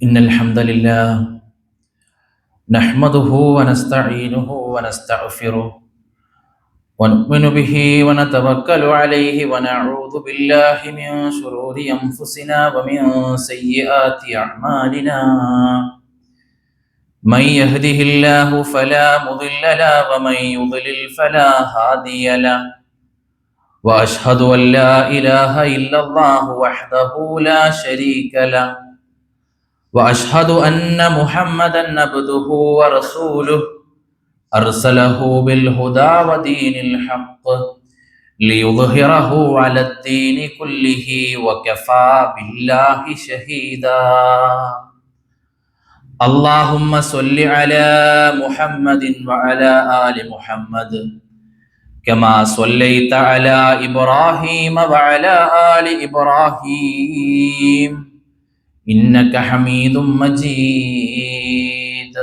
إن الحمد لله نحمده ونستعينه ونستغفره ونؤمن به ونتوكل عليه ونعوذ بالله من شرور أنفسنا ومن سيئات أعمالنا من يهده الله فلا مضل له ومن يضلل فلا هادي له وأشهد أن لا إله إلا الله وحده لا شريك له وأشهد أن محمدًا عبده ورسوله أرسله بالهدى ودين الحق ليظهره على الدين كله وكفى بالله شهيدا. اللهم صل على محمد وعلى آل محمد كما صليت على إبراهيم وعلى آل إبراهيم إنك حميد مجيد.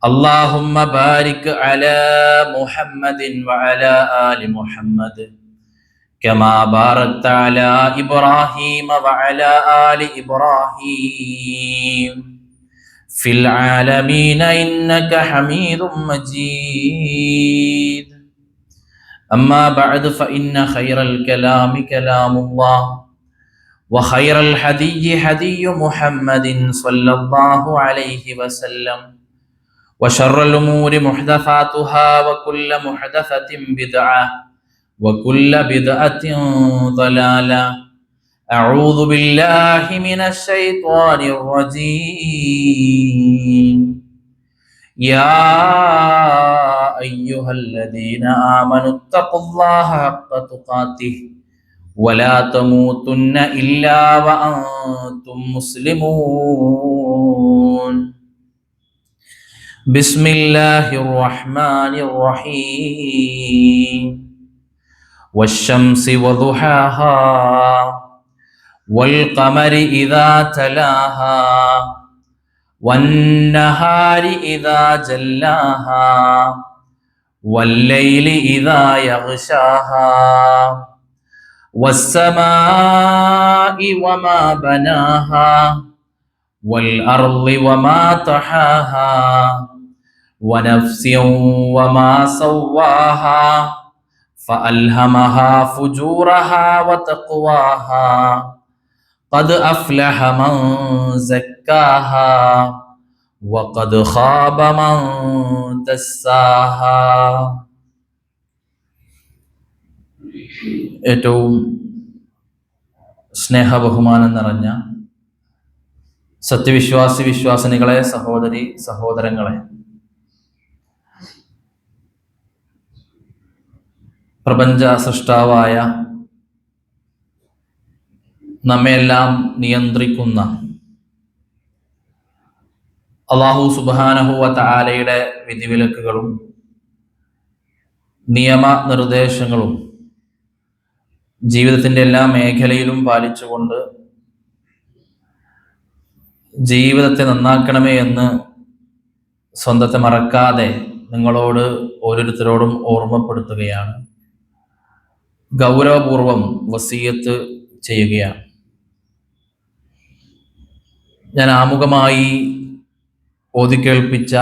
اللهم بارك على محمد وعلى آل محمد كما باركت على إبراهيم وعلى آل إبراهيم في العالمين إنك حميد مجيد. أما بعد فإن خير الكلام كلام الله وخير الحدي حدي محمد صلى الله عليه وسلم وشر الأمور محدثاتها وكل محدثة بدعة وكل بدعة ضلالة. أعوذ بالله من الشيطان الرجيم. يا أيها الذين آمنوا اتقوا الله حق تقاته ولا تموتن إلا وأنتم مسلمون. بسم الله الرحمن الرحيم. والشمس وضحاها والقمر إذا تلاها والنهار إذا جلاها والليل إذا يغشاها والسماء وما بناها والأرض وما طحاها ونفس وما سواها فألهمها فجورها وتقواها قد أفلح من زكاها وقد خاب من دساها. ഏറ്റവും സ്നേഹബഹുമാനം നിറഞ്ഞ സത്യവിശ്വാസി വിശ്വാസിനികളെ, സഹോദരി സഹോദരങ്ങളെ, പ്രപഞ്ച സൃഷ്ടാവായ നമ്മെല്ലാം നിയന്ത്രിക്കുന്ന അല്ലാഹു സുബ്ഹാനഹു വ തആലയുടെ വിധിവിലക്കുകളും നിയമ നിർദ്ദേശങ്ങളും ജീവിതത്തിൻ്റെ എല്ലാ മേഖലയിലും പാലിച്ചുകൊണ്ട് ജീവിതത്തെ നന്നാക്കണമേ എന്ന് സ്വന്തത്തെ മറക്കാതെ നിങ്ങളോട് ഓരോരുത്തരോടും ഓർമ്മപ്പെടുത്തുകയാണ്, ഗൗരവപൂർവം വസിയത്ത് ചെയ്യുകയാണ്. ഞാൻ ആമുഖമായി ഓതിക്കേൾപ്പിച്ച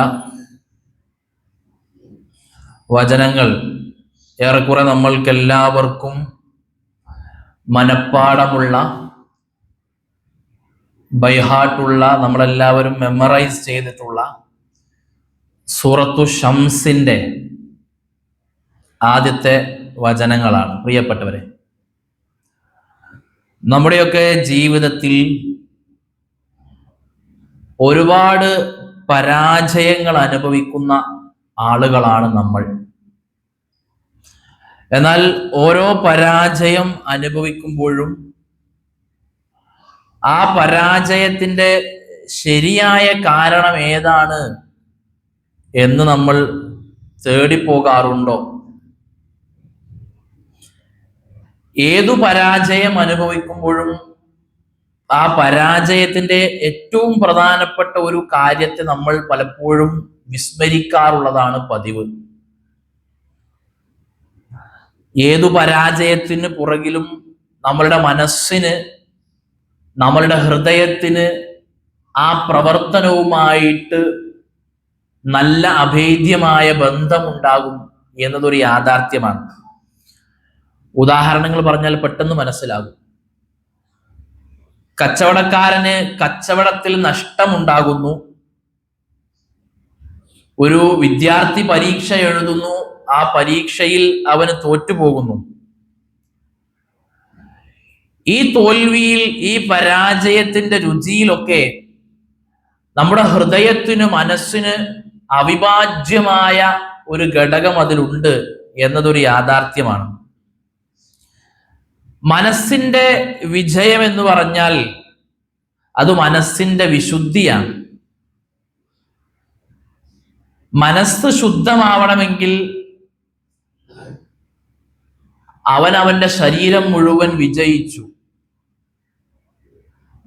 വചനങ്ങൾ ഏറെക്കുറെ നമ്മൾക്കെല്ലാവർക്കും മനപ്പാടമുള്ള, ബൈഹാർട്ടുള്ള, നമ്മളെല്ലാവരും മെമ്മറൈസ് ചെയ്തിട്ടുള്ള സൂറത്തു ഷംസിന്റെ ആദ്യത്തെ വചനങ്ങളാണ്. പ്രിയപ്പെട്ടവരെ, നമ്മുടെയൊക്കെ ജീവിതത്തിൽ ഒരുപാട് പരാജയങ്ങൾ അനുഭവിക്കുന്ന ആളുകളാണ് നമ്മൾ. എന്നാൽ ഓരോ പരാജയം അനുഭവിക്കുമ്പോഴും ആ പരാജയത്തിൻ്റെ ശരിയായ കാരണം ഏതാണ് എന്ന് നമ്മൾ തേടിപ്പോകാറുണ്ടോ? ഏതു പരാജയം അനുഭവിക്കുമ്പോഴും ആ പരാജയത്തിൻ്റെ ഏറ്റവും പ്രധാനപ്പെട്ട ഒരു കാര്യത്തെ നമ്മൾ പലപ്പോഴും വിസ്മരിക്കാറുള്ളതാണ് പതിവ്. ഏതു പരാജയത്തിന് പുറകിലും നമ്മളുടെ മനസ്സിന്, നമ്മളുടെ ഹൃദയത്തിന് ആ പ്രവർത്തനവുമായിട്ട് നല്ല അഭേദ്യമായ ബന്ധമുണ്ടാകും എന്നതൊരു യാഥാർത്ഥ്യമാണ്. ഉദാഹരണങ്ങൾ പറഞ്ഞാൽ പെട്ടെന്ന് മനസ്സിലാകും. കച്ചവടക്കാരന് കച്ചവടത്തിൽ നഷ്ടമുണ്ടാകുന്നു. ഒരു വിദ്യാർത്ഥി പരീക്ഷ എഴുതുന്നു, ആ പരീക്ഷയിൽ അവന് തോറ്റുപോകുന്നു. ഈ തോൽവിയിൽ, ഈ പരാജയത്തിന്റെ രുചിയിലൊക്കെ നമ്മുടെ ഹൃദയത്തിന്, മനസ്സിന് അവിഭാജ്യമായ ഒരു ഘടകം അതിലുണ്ട് എന്നതൊരു യാഥാർത്ഥ്യമാണ്. മനസ്സിന്റെ വിജയം എന്ന് പറഞ്ഞാൽ അത് മനസ്സിന്റെ വിശുദ്ധിയാണ്. മനസ്സ് ശുദ്ധമാവണമെങ്കിൽ അവന്റെ ശരീരം മുഴുവൻ വിജയിച്ചു.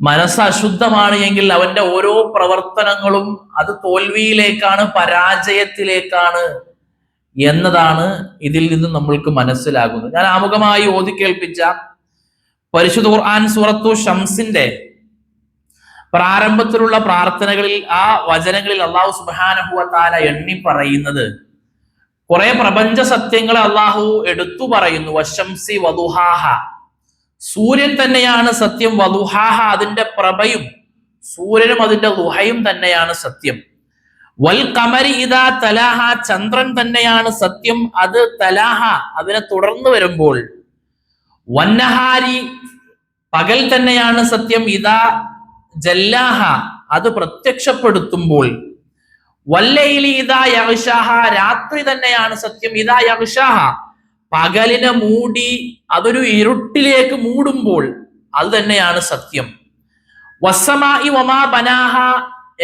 മനസ്സ് അശുദ്ധമാണ് എങ്കിൽ അവന്റെ ഓരോ പ്രവർത്തനങ്ങളും അത് തോൽവിയിലേക്കാണ്, പരാജയത്തിലേക്കാണ് എന്നതാണ് ഇതിൽ നിന്ന് നമ്മൾക്ക് മനസ്സിലാകുന്നത്. ഞാൻ ആമുഖമായി ഓതി കേൾപ്പിച്ച പരിശുദ്ധ ഖുർആൻ സൂറത്തു ഷംസിന്റെ പ്രാരംഭത്തിലുള്ള പ്രാർത്ഥനകളിൽ, ആ വചനങ്ങളിൽ അള്ളാഹു സുബ്ഹാനഹു വ തആല എണ്ണി പറയുന്നത് കുറെ പ്രപഞ്ച സത്യങ്ങളെ അള്ളാഹു എടുത്തു പറയുന്നു. വശംസി വദുഹാഹ, സൂര്യൻ തന്നെയാണ് സത്യം. വദുഹാഹ, അതിന്റെ പ്രഭയും സൂര്യനും അതിന്റെ ദുഹയും തന്നെയാണ് സത്യം. വൽ ഖമരി ഇദാ തലാഹ, ചന്ദ്രൻ തന്നെയാണ് സത്യം. അത് തലാഹ, അതിനെ തുടർന്ന് വരുമ്പോൾ. വന്നഹാരി, പകൽ തന്നെയാണ് സത്യം. ഇദാ ജല്ലാഹ, അത് പ്രത്യക്ഷപ്പെടുത്തുമ്പോൾ. വല്ലൈലി ഇദാ യഗ്ശാഹ, രാത്രി തന്നെയാണ് സത്യം. ഇദാ യഗ്ശാഹ, പകലിനെ മൂടി അതൊരു ഇരുട്ടിലേക്ക് മൂടുമ്പോൾ അത് തന്നെയാണ് സത്യം. വസ്സമായി വമാ ബനാഹ,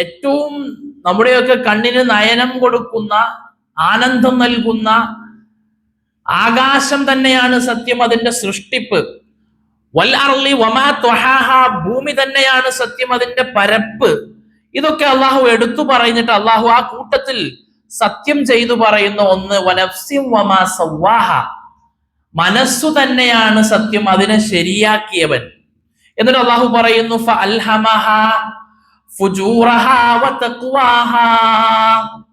ഏറ്റവും നമ്മുടെയൊക്കെ കണ്ണിന് നയനം കൊടുക്കുന്ന, ആനന്ദം നൽകുന്ന ആകാശം തന്നെയാണ് സത്യം, അതിന്റെ സൃഷ്ടിപ്പ്. വൽ അർളി വമാ ത്വഹാഹ, ഭൂമി തന്നെയാണ് സത്യം, അതിന്റെ പരപ്പ്. ഇതൊക്കെ അള്ളാഹു എടുത്തു പറഞ്ഞിട്ട് അള്ളാഹു ആ കൂട്ടത്തിൽ സത്യം ചെയ്തു പറയുന്ന ഒന്ന്, വനഫ്സിൻ വമാ സവ്വാഹ, മനസ്സു തന്നെയാണ് സത്യം, അതിനെ ശരിയാക്കിയവൻ. എന്നിട്ട് അള്ളാഹു പറയുന്നു ഫഅൽഹമഹ ഫുജൂറഹാ വതഖ്വാഹാ,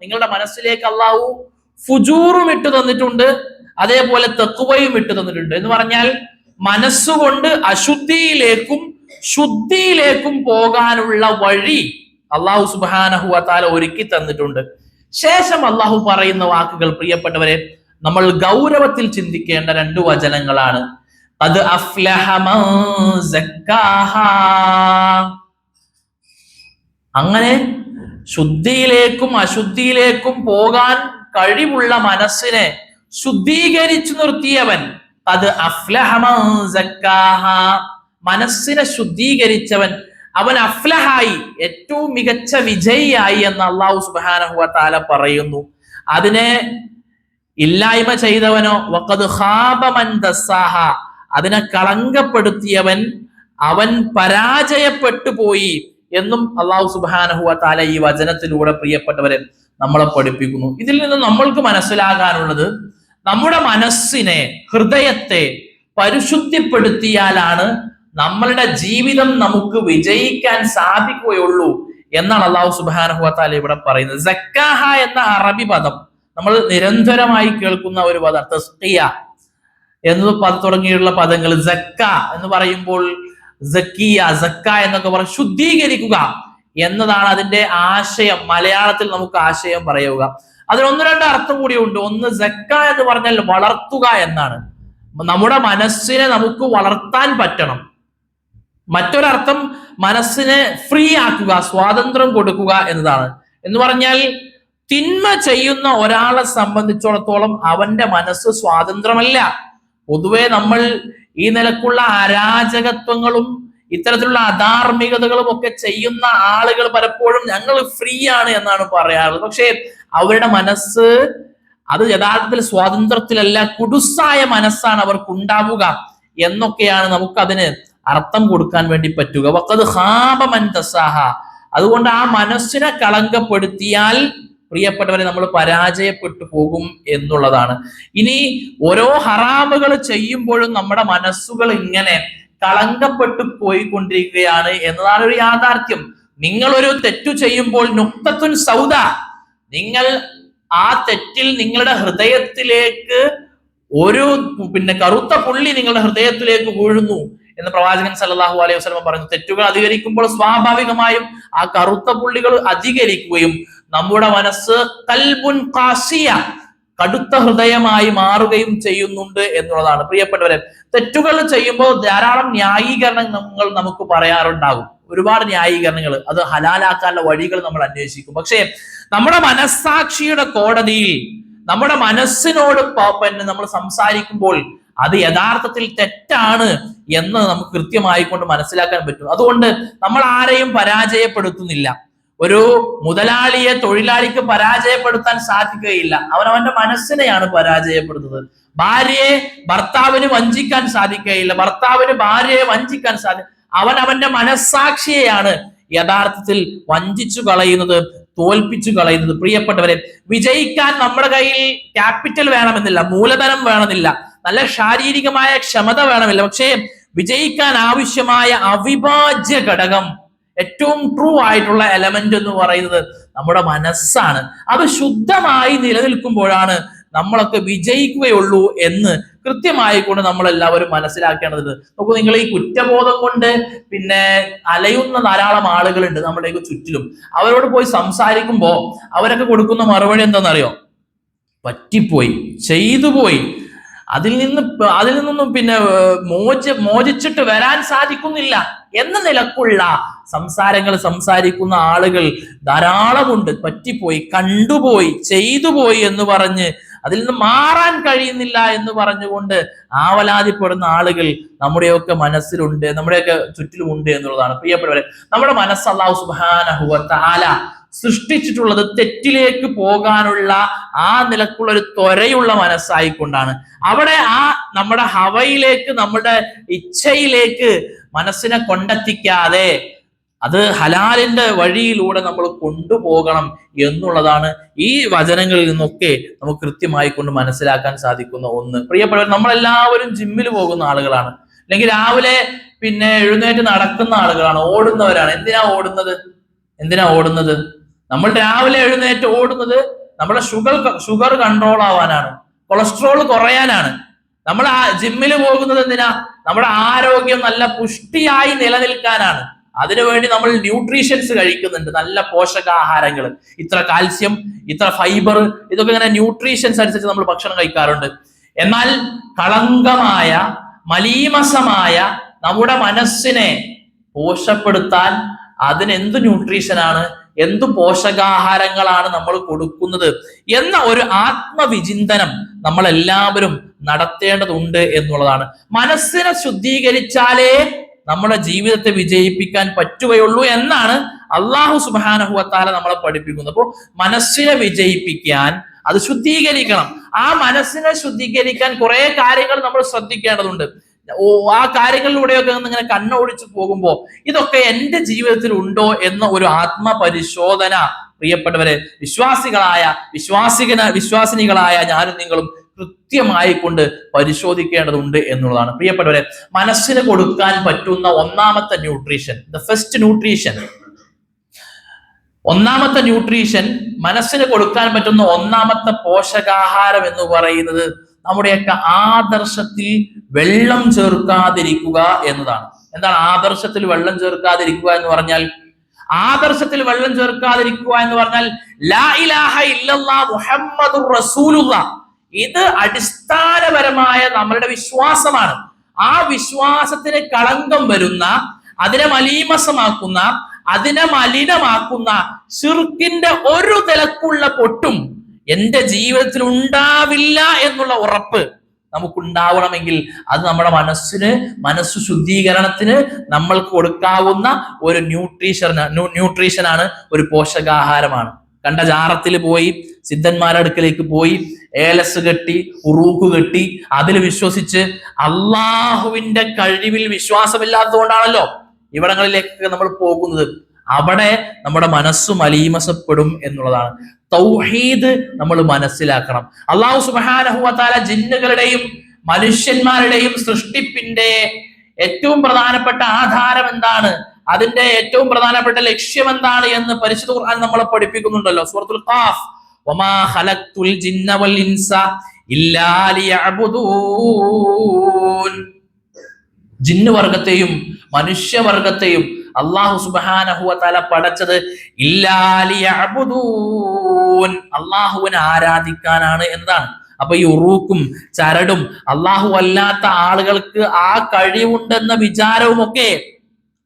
നിങ്ങളുടെ മനസ്സിലേക്ക് അള്ളാഹു ഫുജൂറും ഇട്ടു തന്നിട്ടുണ്ട്, അതേപോലെ തഖ്വയും ഇട്ടു തന്നിട്ടുണ്ട്. എന്ന് പറഞ്ഞാൽ മനസ്സുകൊണ്ട് അശുദ്ധിയിലേക്കും ശുദ്ധിയിലേക്കും പോകാനുള്ള വഴി അള്ളാഹു സുബ്ഹാനഹു വ തആല ഒരുക്കി തന്നിട്ടുണ്ട്. ശേഷം അള്ളാഹു പറയുന്ന വാക്കുകൾ, പ്രിയപ്പെട്ടവരെ, നമ്മൾ ഗൗരവത്തിൽ ചിന്തിക്കേണ്ട രണ്ട് വചനങ്ങളാണ്. ഖദ് അഫ്ലഹ മൻ സക്കാഹാ, അങ്ങനെ ശുദ്ധിയിലേക്കും അശുദ്ധിയിലേക്കും പോകാൻ കഴിവുള്ള മനസ്സിനെ ശുദ്ധീകരിച്ചു നിർത്തിയവൻ. ഖദ് അഫ്ലഹ മൻ സക്കാഹാ, മനസ്സിനെ ശുദ്ധീകരിച്ചവൻ അവൻ അഫ്ലഹായി, ഏറ്റവും മികച്ച വിജയിയായി എന്ന് അള്ളാഹു സുബ്ഹാനഹു വ തആല പറയുന്നു. അതിനെ ഇല്ലായ്മ ചെയ്തവനോ വഖദ് ഖാബ മൻ ദസ്സാഹ, അതിനെ കളങ്കപ്പെടുത്തിയവൻ അവൻ പരാജയപ്പെട്ടു പോയി എന്നും അള്ളാഹു സുബ്ഹാനഹു വ തആല ഈ വചനത്തിലൂടെ, പ്രിയപ്പെട്ടവരെ, നമ്മളെ പഠിപ്പിക്കുന്നു. ഇതിൽ നിന്ന് നമ്മൾക്ക് മനസ്സിലാകാനുള്ളത്, നമ്മുടെ മനസ്സിനെ, ഹൃദയത്തെ പരിശുദ്ധിപ്പെടുത്തിയാലാണ് നമ്മളുടെ ജീവിതം നമുക്ക് വിജയിക്കാൻ സാധിക്കുകയുള്ളൂ എന്നാണ് അള്ളാഹു സുബ്ഹാനഹു വ തആല ഇവിടെ പറയുന്നത്. സക്കാഹ എന്ന അറബി പദം നമ്മൾ നിരന്തരമായി കേൾക്കുന്ന ഒരു പദം, തസ്ഖിയ എന്ന് തുടങ്ങിയുള്ള പദങ്ങൾ. സക്ക എന്ന് പറയുമ്പോൾ സക്കിയ, സക്ക എന്നൊക്കെ പറയും ശുദ്ധീകരിക്കുക എന്നതാണ് അതിന്റെ ആശയം. മലയാളത്തിൽ നമുക്ക് ആശയം പറയുക. അതിന് ഒന്ന് രണ്ട് അർത്ഥം കൂടിയുണ്ട്. ഒന്ന്, സക്ക എന്ന് പറഞ്ഞാൽ വളർത്തുക എന്നാണ്. നമ്മുടെ മനസ്സിനെ നമുക്ക് വളർത്താൻ പറ്റണം. മറ്റൊരർത്ഥം മനസ്സിനെ ഫ്രീ ആക്കുക, സ്വാതന്ത്ര്യം കൊടുക്കുക എന്നതാണ്. എന്ന് പറഞ്ഞാൽ തിന്മ ചെയ്യുന്ന ഒരാളെ സംബന്ധിച്ചിടത്തോളം അവന്റെ മനസ്സ് സ്വാതന്ത്ര്യമല്ല. പൊതുവെ നമ്മൾ ഈ നിലക്കുള്ള അരാജകത്വങ്ങളും ഇത്തരത്തിലുള്ള അധാർമികതകളും ഒക്കെ ചെയ്യുന്ന ആളുകൾ പലപ്പോഴും ഞങ്ങൾ ഫ്രീ ആണ് എന്നാണ് പറയാറുള്ളത്. പക്ഷേ അവരുടെ മനസ്സ് അത് യഥാർത്ഥത്തിൽ സ്വാതന്ത്ര്യത്തിലല്ല, കുടുസായ മനസ്സാണ് അവർക്കുണ്ടാവുക എന്നൊക്കെയാണ് നമുക്കതിന് അർത്ഥം കൊടുക്കാൻ വേണ്ടി പറ്റുക. വഖദ് ഖാബ മൻ ദസ്സാഹ, അതുകൊണ്ട് ആ മനസ്സിനെ കളങ്കപ്പെടുത്തിയാൽ, പ്രിയപ്പെട്ടവരെ, നമ്മൾ പരാജയപ്പെട്ടു പോകും എന്നുള്ളതാണ്. ഇനി ഓരോ ഹറാമുകൾ ചെയ്യുമ്പോഴും നമ്മുടെ മനസ്സുകൾ ഇങ്ങനെ കളങ്കപ്പെട്ടു പോയിക്കൊണ്ടിരിക്കുകയാണ് എന്നതാണ് ഒരു യാഥാർത്ഥ്യം. നിങ്ങൾ ഒരു തെറ്റു ചെയ്യുമ്പോൾ നുക്തത്തുൻ സൗദ, നിങ്ങൾ ആ തെറ്റിൽ നിങ്ങളുടെ ഹൃദയത്തിലേക്ക് ഒരു കറുത്ത പുള്ളി നിങ്ങളുടെ ഹൃദയത്തിലേക്ക് വീഴുന്നു എന്ന് പ്രവാചകൻ സല്ലല്ലാഹു അലൈഹി വസല്ലം പറഞ്ഞു. തെറ്റുകൾ അധികരിക്കുമ്പോൾ സ്വാഭാവികമായും ആ കറുത്ത പുള്ളികൾ അധികരിക്കുകയും നമ്മുടെ മനസ്സ് കൽബുൻ ഖാസിയ, കടുത്ത ഹൃദയമായി മാറുകയും ചെയ്യുന്നുണ്ട് എന്നുള്ളതാണ്. പ്രിയപ്പെട്ടവരെ, തെറ്റുകൾ ചെയ്യുമ്പോൾ ധാരാളം ന്യായീകരണങ്ങൾ നമുക്ക് പറയാറുണ്ടാകും, ഒരുപാട് ന്യായീകരണങ്ങൾ. അത് ഹലാലാക്കാനുള്ള വഴികൾ നമ്മൾ അന്വേഷിക്കും. പക്ഷേ നമ്മുടെ മനസ്സാക്ഷിയുടെ കോടതിയിൽ നമ്മുടെ മനസ്സിനോട് നമ്മൾ സംസാരിക്കുമ്പോൾ അത് യഥാർത്ഥത്തിൽ തെറ്റാണ് എന്ന് നമുക്ക് കൃത്യമായിക്കൊണ്ട് മനസ്സിലാക്കാൻ പറ്റും. അതുകൊണ്ട് നമ്മൾ ആരെയും പരാജയപ്പെടുത്തുന്നില്ല. ഒരു മുതലാളിയെ തൊഴിലാളിക്ക് പരാജയപ്പെടുത്താൻ സാധിക്കുകയില്ല, അവനവന്റെ മനസ്സിനെയാണ് പരാജയപ്പെടുത്തുന്നത്. ഭാര്യയെ ഭർത്താവിന് വഞ്ചിക്കാൻ സാധിക്കുകയില്ല, ഭർത്താവിന് ഭാര്യയെ വഞ്ചിക്കാൻ അവന്റെ മനസ്സാക്ഷിയെയാണ് യഥാർത്ഥത്തിൽ വഞ്ചിച്ചു കളയുന്നത്, തോൽപ്പിച്ചു കളയുന്നത്. പ്രിയപ്പെട്ടവരെ, വിജയിക്കാൻ നമ്മുടെ കയ്യിൽ ക്യാപിറ്റൽ വേണമെന്നില്ല, മൂലധനം വേണമെന്നില്ല, നല്ല ശാരീരികമായ ക്ഷമത വേണമെന്നില്ല. പക്ഷേ വിജയിക്കാൻ ആവശ്യമായ അവിഭാജ്യ ഘടകം, ഏറ്റവും ട്രൂ ആയിട്ടുള്ള എലമെന്റ് എന്ന് പറയുന്നത് നമ്മുടെ മനസ്സാണ്. അത് ശുദ്ധമായി നിലനിൽക്കുമ്പോഴാണ് നമ്മളൊക്കെ വിജയിക്കുകയുള്ളൂ എന്ന് കൃത്യമായി കൊണ്ട് നമ്മൾ എല്ലാവരും മനസ്സിലാക്കേണ്ടത്. നോക്കൂ, നിങ്ങൾ ഈ കുറ്റബോധം കൊണ്ട് അലയുന്ന ധാരാളം ആളുകളുണ്ട് നമ്മുടെ ചുറ്റിലും. അവരോട് പോയി സംസാരിക്കുമ്പോ അവരൊക്കെ കൊടുക്കുന്ന മറുപടി എന്താണെന്നറിയോ? പറ്റിപ്പോയി, ചെയ്തു പോയി, അതിൽ നിന്നൊന്നും മോചിച്ചിട്ട് വരാൻ സാധിക്കുന്നില്ല എന്ന നിലക്കുള്ള സംസാരങ്ങൾ സംസാരിക്കുന്ന ആളുകൾ ധാരാളമുണ്ട്. പറ്റിപ്പോയി, കണ്ടുപോയി, ചെയ്തുപോയി എന്ന് പറഞ്ഞ് അതിൽ നിന്ന് മാറാൻ കഴിയുന്നില്ല എന്ന് പറഞ്ഞുകൊണ്ട് ആവലാതിപ്പെടുന്ന ആളുകൾ നമ്മുടെയൊക്കെ മനസ്സിലുണ്ട്, നമ്മുടെയൊക്കെ ചുറ്റിലുമുണ്ട് എന്നുള്ളതാണ്. പ്രിയപ്പെട്ടവരെ, നമ്മുടെ മനസ്സ് അല്ലാഹു സുബ്ഹാനഹു വ തആല സൃഷ്ടിച്ചിട്ടുള്ളത് തെറ്റിലേക്ക് പോകാനുള്ള ആ നിലക്കുള്ള ഒരു ത്വരയുള്ള മനസ്സായിക്കൊണ്ടാണ്. അവിടെ ആ നമ്മുടെ ഹവയിലേക്ക്, നമ്മുടെ ഇച്ഛയിലേക്ക് മനസ്സിനെ കൊണ്ടെത്തിക്കാതെ അത് ഹലാലിന്റെ വഴിയിലൂടെ നമ്മൾ കൊണ്ടുപോകണം എന്നുള്ളതാണ് ഈ വചനങ്ങളിൽ നിന്നൊക്കെ നമുക്ക് കൃത്യമായി കൊണ്ട് മനസ്സിലാക്കാൻ സാധിക്കുന്ന ഒന്ന്. പ്രിയപ്പെട്ടവർ, നമ്മളെല്ലാവരും ജിമ്മിൽ പോകുന്ന ആളുകളാണ്, അല്ലെങ്കിൽ രാവിലെ എഴുന്നേറ്റ് നടക്കുന്ന ആളുകളാണ്, ഓടുന്നവരാണ്. എന്തിനാ ഓടുന്നത്? നമ്മൾ രാവിലെ എഴുന്നേറ്റ് ഓടുന്നത് നമ്മുടെ ഷുഗർ കൺട്രോൾ ആവാനാണ്, കൊളസ്ട്രോൾ കുറയാനാണ്. നമ്മൾ ആ ജിമ്മിൽ പോകുന്നത് എന്തിനാ? നമ്മുടെ ആരോഗ്യം നല്ല പുഷ്ടിയായി നിലനിൽക്കാനാണ്. അതിനുവേണ്ടി നമ്മൾ ന്യൂട്രീഷൻസ് കഴിക്കുന്നുണ്ട്, നല്ല പോഷകാഹാരങ്ങൾ, ഇത്ര കാൽസ്യം, ഇത്ര ഫൈബർ, ഇതൊക്കെ ഇങ്ങനെ ന്യൂട്രീഷൻസ് അനുസരിച്ച് നമ്മൾ ഭക്ഷണം കഴിക്കാറുണ്ട്. എന്നാൽ കളങ്കമായ, മലീമസമായ നമ്മുടെ മനസ്സിനെ പോഷപ്പെടുത്താൻ അതിനെന്ത് ന്യൂട്രീഷനാണ്, എന്തു പോഷകാഹാരങ്ങളാണ് നമ്മൾ കൊടുക്കുന്നത് എന്ന ഒരു ആത്മവിചിന്തനം നമ്മൾ എല്ലാവരും നടത്തേണ്ടതുണ്ട് എന്നുള്ളതാണ്. മനസ്സിനെ ശുദ്ധീകരിച്ചാലേ നമ്മുടെ ജീവിതത്തെ വിജയിപ്പിക്കാൻ പറ്റുകയുള്ളൂ എന്നാണ് അല്ലാഹു സുബ്ഹാനഹു വ തആല നമ്മളെ പഠിപ്പിക്കുന്നത്. അപ്പോൾ മനസ്സിനെ വിജയിപ്പിക്കാൻ അത് ശുദ്ധീകരിക്കണം. ആ മനസ്സിനെ ശുദ്ധീകരിക്കാൻ കുറെ കാര്യങ്ങൾ നമ്മൾ ശ്രദ്ധിക്കേണ്ടതുണ്ട്. ആ കാര്യങ്ങളിലൂടെയൊക്കെ ഇങ്ങനെ കണ്ണോടിച്ചു പോകുമ്പോൾ ഇതൊക്കെ എൻ്റെ ജീവിതത്തിൽ ഉണ്ടോ എന്ന ഒരു ആത്മപരിശോധന പ്രിയപ്പെട്ടവരെ, വിശ്വാസിനികളായ ഞാനും നിങ്ങളും കൃത്യമായി കൊണ്ട് പരിശോധിക്കേണ്ടതുണ്ട് എന്നുള്ളതാണ്. പ്രിയപ്പെട്ടവരെ, മനസ്സിന് കൊടുക്കാൻ പറ്റുന്ന ഒന്നാമത്തെ ന്യൂട്രീഷൻ, മനസ്സിന് കൊടുക്കാൻ പറ്റുന്ന ഒന്നാമത്തെ പോഷകാഹാരം എന്ന് പറയുന്നത് നമ്മുടെയൊക്കെ ആദർശത്തിൽ വെള്ളം ചേർക്കാതിരിക്കുക എന്നതാണ്. എന്താണ് ആദർശത്തിൽ വെള്ളം ചേർക്കാതിരിക്കുക എന്ന് പറഞ്ഞാൽ? ആദർശത്തിൽ വെള്ളം ചേർക്കാതിരിക്കുക എന്ന് പറഞ്ഞാൽ ലാ ഇലാഹ ഇല്ലല്ലാഹ് മുഹമ്മദുർ റസൂലുള്ളാഹ്. ഇത് അടിസ്ഥാനപരമായ നമ്മളുടെ വിശ്വാസമാണ്. ആ വിശ്വാസത്തിന് കളങ്കം വരുന്ന, അതിനെ മലീമസമാക്കുന്ന, അതിനെ മലിനമാക്കുന്ന ശിർക്കിന്റെ ഒരു നിലക്കുള്ള പൊട്ടും എന്റെ ജീവിതത്തിൽ ഉണ്ടാവില്ല എന്നുള്ള ഉറപ്പ് നമുക്കുണ്ടാവണമെങ്കിൽ അത് നമ്മുടെ മനസ്സ് ശുദ്ധീകരണത്തിന് നമ്മൾക്ക് കൊടുക്കാവുന്ന ഒരു ന്യൂട്രീഷനാണ്, ഒരു പോഷകാഹാരമാണ്. കണ്ട ജാറത്തിൽ പോയി, സിദ്ധന്മാരുടെ അടുക്കലേക്ക് പോയി, ഏലസ് കെട്ടി, ഉറൂക്ക് കെട്ടി, അതിൽ വിശ്വസിച്ച് അള്ളാഹുവിന്റെ കഴിവിൽ വിശ്വാസമില്ലാത്തതുകൊണ്ടാണല്ലോ ഇവിടങ്ങളിലേക്കൊക്കെ നമ്മൾ പോകുന്നത്. അവിടെ നമ്മുടെ മനസ്സ് മലീമസപ്പെടും എന്നുള്ളതാണ്. തൗഹീദ് നമ്മൾ മനസ്സിലാക്കണം. അല്ലാഹു സുബ്ഹാനഹു വ തആല ജിന്നുകളുടെയും മനുഷ്യന്മാരുടെയും സൃഷ്ടിപ്പിന്റെ ഏറ്റവും പ്രധാനപ്പെട്ട ആധാരം എന്താണ്? അതിന്റെ ഏറ്റവും പ്രധാനപ്പെട്ട ലക്ഷ്യം എന്താണ് എന്ന് പരിശുദ്ധ ഖുർആൻ നമ്മളെ പഠിപ്പിക്കുന്നുണ്ടല്ലോ. സൂറത്തുൽ ഖാഫ്, വമാ ഖലഖ്തുൽ ജിന്ന വൽ ഇൻസ ഇല്ലാ ലിയഅ്ബുദൂൻ. ജിന്ന് വർഗത്തെയും മനുഷ്യവർഗത്തെയും അല്ലാഹു സുബ്ഹാനഹു വ തആല പടച്ചത് ഇല്ലാ ലിയഅ്ബുദൂൻ, അല്ലാഹുവിനെ ആരാധിക്കാനാണ് എന്നതാണ്. അപ്പൊ ഈ ഉറൂക്കും ചരടും അല്ലാഹു അല്ലാത്ത ആളുകൾക്ക് ആ കഴിവുണ്ടെന്ന വിചാരവും ഒക്കെ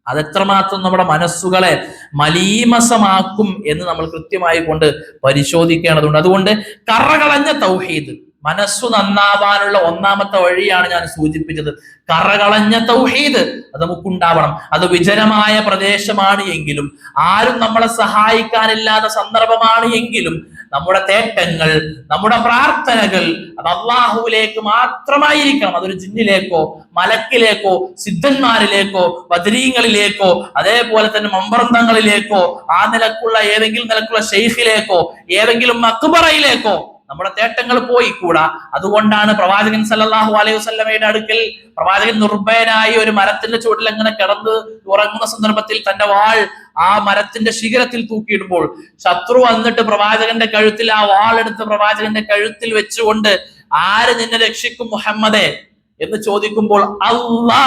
അതെത്രമാത്രം നമ്മുടെ മനസ്സുകളെ മലീമസമാക്കും എന്ന് നമ്മൾ കൃത്യമായി കൊണ്ട് പരിശോധിക്കേണ്ടതുണ്ട്. അതുകൊണ്ട് കറകളഞ്ഞ തൗഹീദ്, മനസ്സു നന്നാവാനുള്ള ഒന്നാമത്തെ വഴിയാണ് ഞാൻ സൂചിപ്പിച്ചത്. കറകളഞ്ഞ തൗഹീദ് അത് നമുക്കുണ്ടാവണം. അത് വിജനമായ പ്രദേശമാണ് എങ്കിലും, ആരും നമ്മളെ സഹായിക്കാനില്ലാത്ത സന്ദർഭമാണ് എങ്കിലും, നമ്മുടെ തേട്ടങ്ങൾ, നമ്മുടെ പ്രാർത്ഥനകൾ അത് അള്ളാഹുവിലേക്ക് മാത്രമായിരിക്കണം. അതൊരു ജിന്നിലേക്കോ മലക്കിലേക്കോ സിദ്ധന്മാരിലേക്കോ ബദരീങ്ങളിലേക്കോ അതേപോലെ തന്നെ മമ്പറന്തങ്ങളിലേക്കോ ആ നിലക്കുള്ള ഏതെങ്കിലും നിലക്കുള്ള ഷെയ്ഖിലേക്കോ ഏതെങ്കിലും മക്ബറയിലേക്കോ നമ്മുടെ തേട്ടങ്ങൾ പോയി കൂടാ. അതുകൊണ്ടാണ് പ്രവാചകൻ സല്ലല്ലാഹു അലൈഹി വസല്ലമയുടെ അടുക്കൽ പ്രവാചകൻ നിർഭയനായി ഒരു മരത്തിന്റെ ചുവട്ടിൽ അങ്ങനെ കിടന്ന് ഉറങ്ങുന്ന സന്ദർഭത്തിൽ തന്റെ വാൾ ആ മരത്തിന്റെ ശിഖരത്തിൽ തൂക്കിയിടുമ്പോൾ ശത്രു വന്നിട്ട് പ്രവാചകന്റെ കഴുത്തിൽ ആ വാളെടുത്ത് പ്രവാചകന്റെ കഴുത്തിൽ വെച്ചുകൊണ്ട് ആര് നിന്നെ രക്ഷിക്കും മുഹമ്മദേ എന്ന് ചോദിക്കുമ്പോൾ അല്ലാ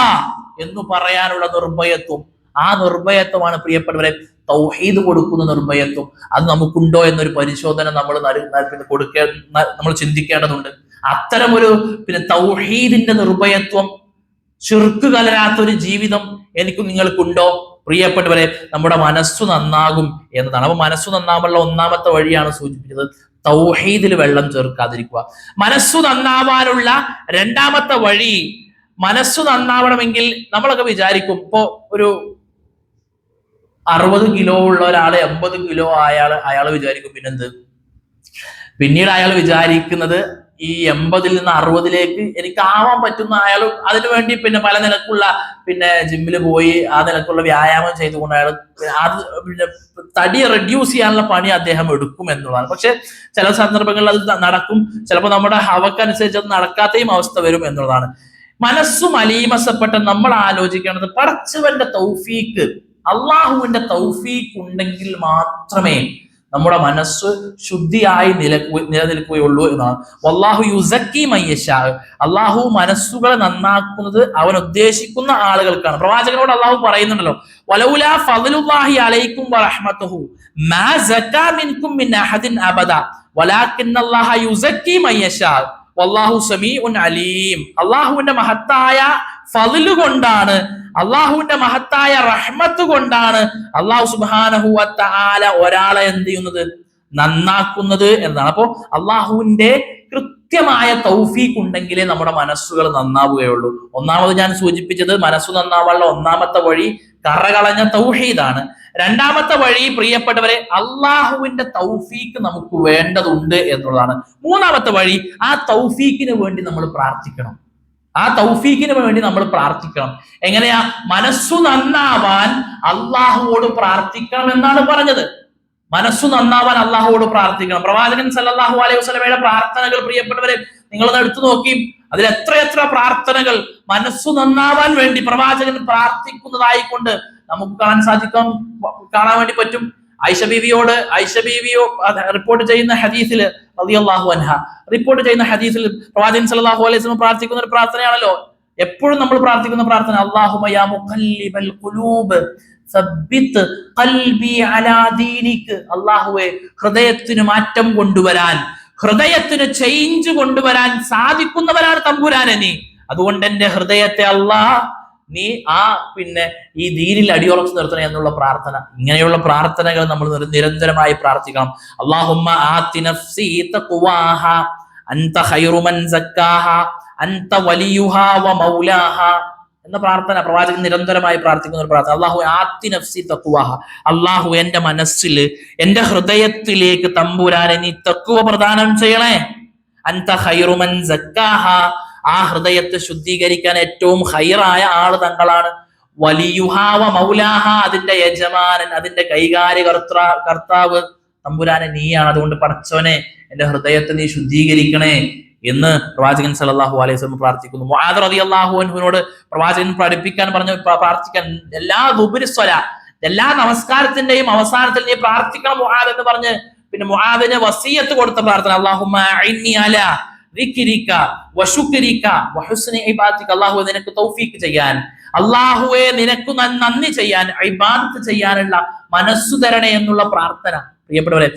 എന്ന് പറയാനുള്ള നിർഭയത്വം, ആ നിർഭയത്വമാണ് പ്രിയപ്പെട്ടവരെ തൗഹീദ് കൊടുക്കുന്ന നിർഭയത്വം. അത് നമുക്കുണ്ടോ എന്നൊരു പരിശോധന നമ്മൾ നമ്മൾ ചിന്തിക്കേണ്ടതുണ്ട്. അത്തരമൊരു തൗഹീദിന്റെ നിർഭയത്വം, ശിർക്ക് കലരാത്തൊരു ജീവിതം എനിക്കും നിങ്ങൾക്കുണ്ടോ? പ്രിയപ്പെട്ടവരെ, നമ്മുടെ മനസ്സു നന്നാകും എന്നതാണ്. അപ്പൊ മനസ്സു നന്നാവാനുള്ള ഒന്നാമത്തെ വഴിയാണ് സൂചിപ്പിച്ചത്, തൗഹീദിൽ വെള്ളം ചേർക്കാതിരിക്കുക. മനസ്സു നന്നാവാനുള്ള രണ്ടാമത്തെ വഴി, മനസ്സു നന്നാവണമെങ്കിൽ നമ്മളൊക്കെ വിചാരിക്കും ഇപ്പോ ഒരു 60 കിലോ ഉള്ള ഒരാളെ 80 കിലോ അയാൾ വിചാരിക്കും പിന്നെന്ത്, പിന്നീട് അയാൾ വിചാരിക്കുന്നത് ഈ 80-ൽ നിന്ന് 60-ലേക്ക് എനിക്ക് ആവാൻ പറ്റുന്ന അയാൾ അതിനുവേണ്ടി പിന്നെ പല നിലക്കുള്ള ജിമ്മിൽ പോയി ആ നിലക്കുള്ള വ്യായാമം ചെയ്തുകൊണ്ട് അയാൾ അത് തടി റെഡ്യൂസ് ചെയ്യാനുള്ള പണി അദ്ദേഹം എടുക്കും എന്നുള്ളതാണ്. പക്ഷെ ചില സന്ദർഭങ്ങളിൽ അത് നടക്കും, ചിലപ്പോൾ നമ്മുടെ ഹവക്കനുസരിച്ച് അത് നടക്കാത്തയും അവസ്ഥ വരും എന്നുള്ളതാണ്. മനസ്സു മലീമസപ്പെട്ട നമ്മൾ ആലോചിക്കേണ്ടത് പടച്ചവന്റെ തൗഫീക്ക്, അള്ളാഹുവിന്റെ തൗഫീക്ക് ഉണ്ടെങ്കിൽ മാത്രമേ നമ്മുടെ മനസ്സ് ശുദ്ധിയായി നിലനിൽക്കുകയുള്ളൂ എന്നാണ്. വല്ലാഹു യുസക്കി മയ്യശാ, അള്ളാഹു മനസ്സുകളെ നന്നാക്കുന്നത് അവൻ ഉദ്ദേശിക്കുന്ന ആളുകൾക്കാണ്. പ്രവാചകനോട് അള്ളാഹു പറയുന്നുണ്ടല്ലോ, വലൗലാ ഫദ്ലുല്ലാഹി അലൈക്കും വറഹ്മത്തുഹു മാ സക്കാ മിൻകും മിൻ അഹദിൻ അബദ വലാകിന്നല്ലാഹ യുസക്കി മയ്യശാ വല്ലാഹു സമീഉൻ അലീം. അള്ളാഹുവിന്റെ മഹത്തായ ഫദ്ല് കൊണ്ടാണ്, അള്ളാഹുവിന്റെ മഹത്തായ റഹ്മത്ത് കൊണ്ടാണ് അള്ളാഹു സുബ്ഹാനഹു വ തആല ഒരാളെ എന്ത് ചെയ്യുന്നത്, നന്നാക്കുന്നത് എന്നതാണ്. അപ്പോ അള്ളാഹുവിന്റെ കൃത്യമായ തൗഫീഖ് ഉണ്ടെങ്കിലേ നമ്മുടെ മനസ്സുകൾ നന്നാവുകയുള്ളൂ. ഒന്നാമത് ഞാൻ സൂചിപ്പിച്ചത് മനസ്സു നന്നാവാനുള്ള ഒന്നാമത്തെ വഴി കറകളഞ്ഞ തൗഹീദാണ്. രണ്ടാമത്തെ വഴി പ്രിയപ്പെട്ടവരെ അള്ളാഹുവിന്റെ തൗഫീഖ് നമുക്ക് വേണ്ടതുണ്ട് എന്നുള്ളതാണ്. മൂന്നാമത്തെ വഴി ആ തൗഫീഖിന് വേണ്ടി നമ്മൾ പ്രാർത്ഥിക്കണം. ആ തൗഫീഖിന് വേണ്ടി നമ്മൾ പ്രാർത്ഥിക്കണം. എങ്ങനെയാ? മനസ്സു നന്നാവാൻ അള്ളാഹുവോട് പ്രാർത്ഥിക്കണം എന്നാണ് പറഞ്ഞത്. മനസ്സു നന്നാവാൻ അള്ളാഹുവോട് പ്രാർത്ഥിക്കണം. പ്രവാചകൻ സല്ലല്ലാഹു അലൈഹി വസല്ലമയുടെ പ്രാർത്ഥനകൾ പ്രിയപ്പെട്ടവരെ നിങ്ങളൊന്ന് എടുത്തു നോക്കി, അതിൽ എത്രയെത്ര പ്രാർത്ഥനകൾ മനസ്സു നന്നാവാൻ വേണ്ടി പ്രവാചകൻ പ്രാർത്ഥിക്കുന്നതായിക്കൊണ്ട് നമുക്ക് കാണാൻ വേണ്ടി പറ്റും. ഐഷ ബീവിയോ റിപ്പോർട്ട് ചെയ്യുന്ന ഹദീസിൽ റളിയല്ലാഹു അൻഹ റിപ്പോർട്ട് ചെയ്യുന്ന ഹദീസിൽ പ്രവാചകൻ സല്ലല്ലാഹു അലൈഹി വസല്ലം പ്രാർത്ഥിക്കുന്ന ഒരു പ്രാർത്ഥനയാണല്ലോ, എപ്പോഴും നമ്മൾ പ്രാർത്ഥിക്കുന്ന പ്രാർത്ഥന, അല്ലാഹുമ്മ യാ മുഖല്ലിബൽ ഖുലൂബ് സബ്ബിത് ഖൽബി അലാ ദീനിക്. അല്ലാഹുവേ, ഹൃദയത്തിന് മാറ്റം കൊണ്ടുവരാൻ, ഹൃദയത്തിന് ചേഞ്ച് കൊണ്ടുവരാൻ സാധിക്കുന്നവരാണ് തമ്പുരാനെ നീ. അതുകൊണ്ട് എന്റെ ഹൃദയത്തെ അല്ലാഹ് നീ ഈ ദീനിൽ അടിയുറച്ചു നിർത്തണേ എന്നുള്ള പ്രാർത്ഥന. ഇങ്ങനെയുള്ള പ്രാർത്ഥനകൾ നമ്മൾ നിരന്തരമായി പ്രാർത്ഥിക്കണം. അല്ലാഹുമ്മ ആതി നഫ്സി തഖ്വാഹ അൻത ഖൈറു മൻ സക്കാഹ അൻത വലിയുഹാ വ മൗലാഹ എന്ന പ്രാർത്ഥന പ്രവാചകൻ നിരന്തരമായി പ്രാർത്ഥിക്കുന്ന ഒരു പ്രാർത്ഥന. അല്ലാഹു ആതി നഫ്സി തഖ്വാഹ, അല്ലാഹു എന്റെ മനസ്സിൽ, എന്റെ ഹൃദയത്തിലേക്ക് തമ്പുരാനെ നീ തഖ്വ പ്രദാനം ചെയ്യണേ. അൻത ഖൈറു മൻ സക്കാഹ, ആ ഹൃദയത്തെ ശുദ്ധീകരിക്കാൻ ഏറ്റവും ഹൈറായ ആള് തങ്ങളാണ്. വലിയുഹാ വ മൗലാഹ, അതിന്റെ യജമാനൻ, അതിന്റെ കർത്താവ് തമ്പുരാനെ നീയാണ്. അതുകൊണ്ട് പടച്ചവനെ എന്റെ ഹൃദയത്തെ നീ ശുദ്ധീകരിക്കണേ എന്ന് പ്രവാചകൻ സല്ലല്ലാഹു അലൈഹി വസല്ലം പ്രാർത്ഥിക്കുന്നു. മുആദ് റളിയല്ലാഹു അൻഹുവിനോട് പ്രവാചകൻ പഠിപ്പിക്കാൻ പറഞ്ഞു, പ്രാർത്ഥിക്കാൻ എല്ലാ ദുബുരി സ്വലാ, എല്ലാ നമസ്കാരത്തിന്റെയും അവസാനത്തിൽ നീ പ്രാർത്ഥിക്കണം മുആദ് എന്ന് പറഞ്ഞ് പിന്നെ മുആദിന് വസിയത്ത് കൊടുത്ത പ്രാർത്ഥന, അല്ലാഹുമ്മ അഇന്നി അലാ ദിക്രിക വശുക്രിക വഹുസ്നി ഇബാദതിക, അല്ലാഹുവേ നിനക്ക് തൗഫീഖ് ചെയ്യാൻ, അല്ലാഹുവേ നിനക്ക് നന്ദി ചെയ്യാൻ, ഇബാദത്ത് ചെയ്യാനുള്ള മനസ്സു തരണേ എന്നുള്ള പ്രാർത്ഥന. പ്രിയപ്പെട്ടവരെ,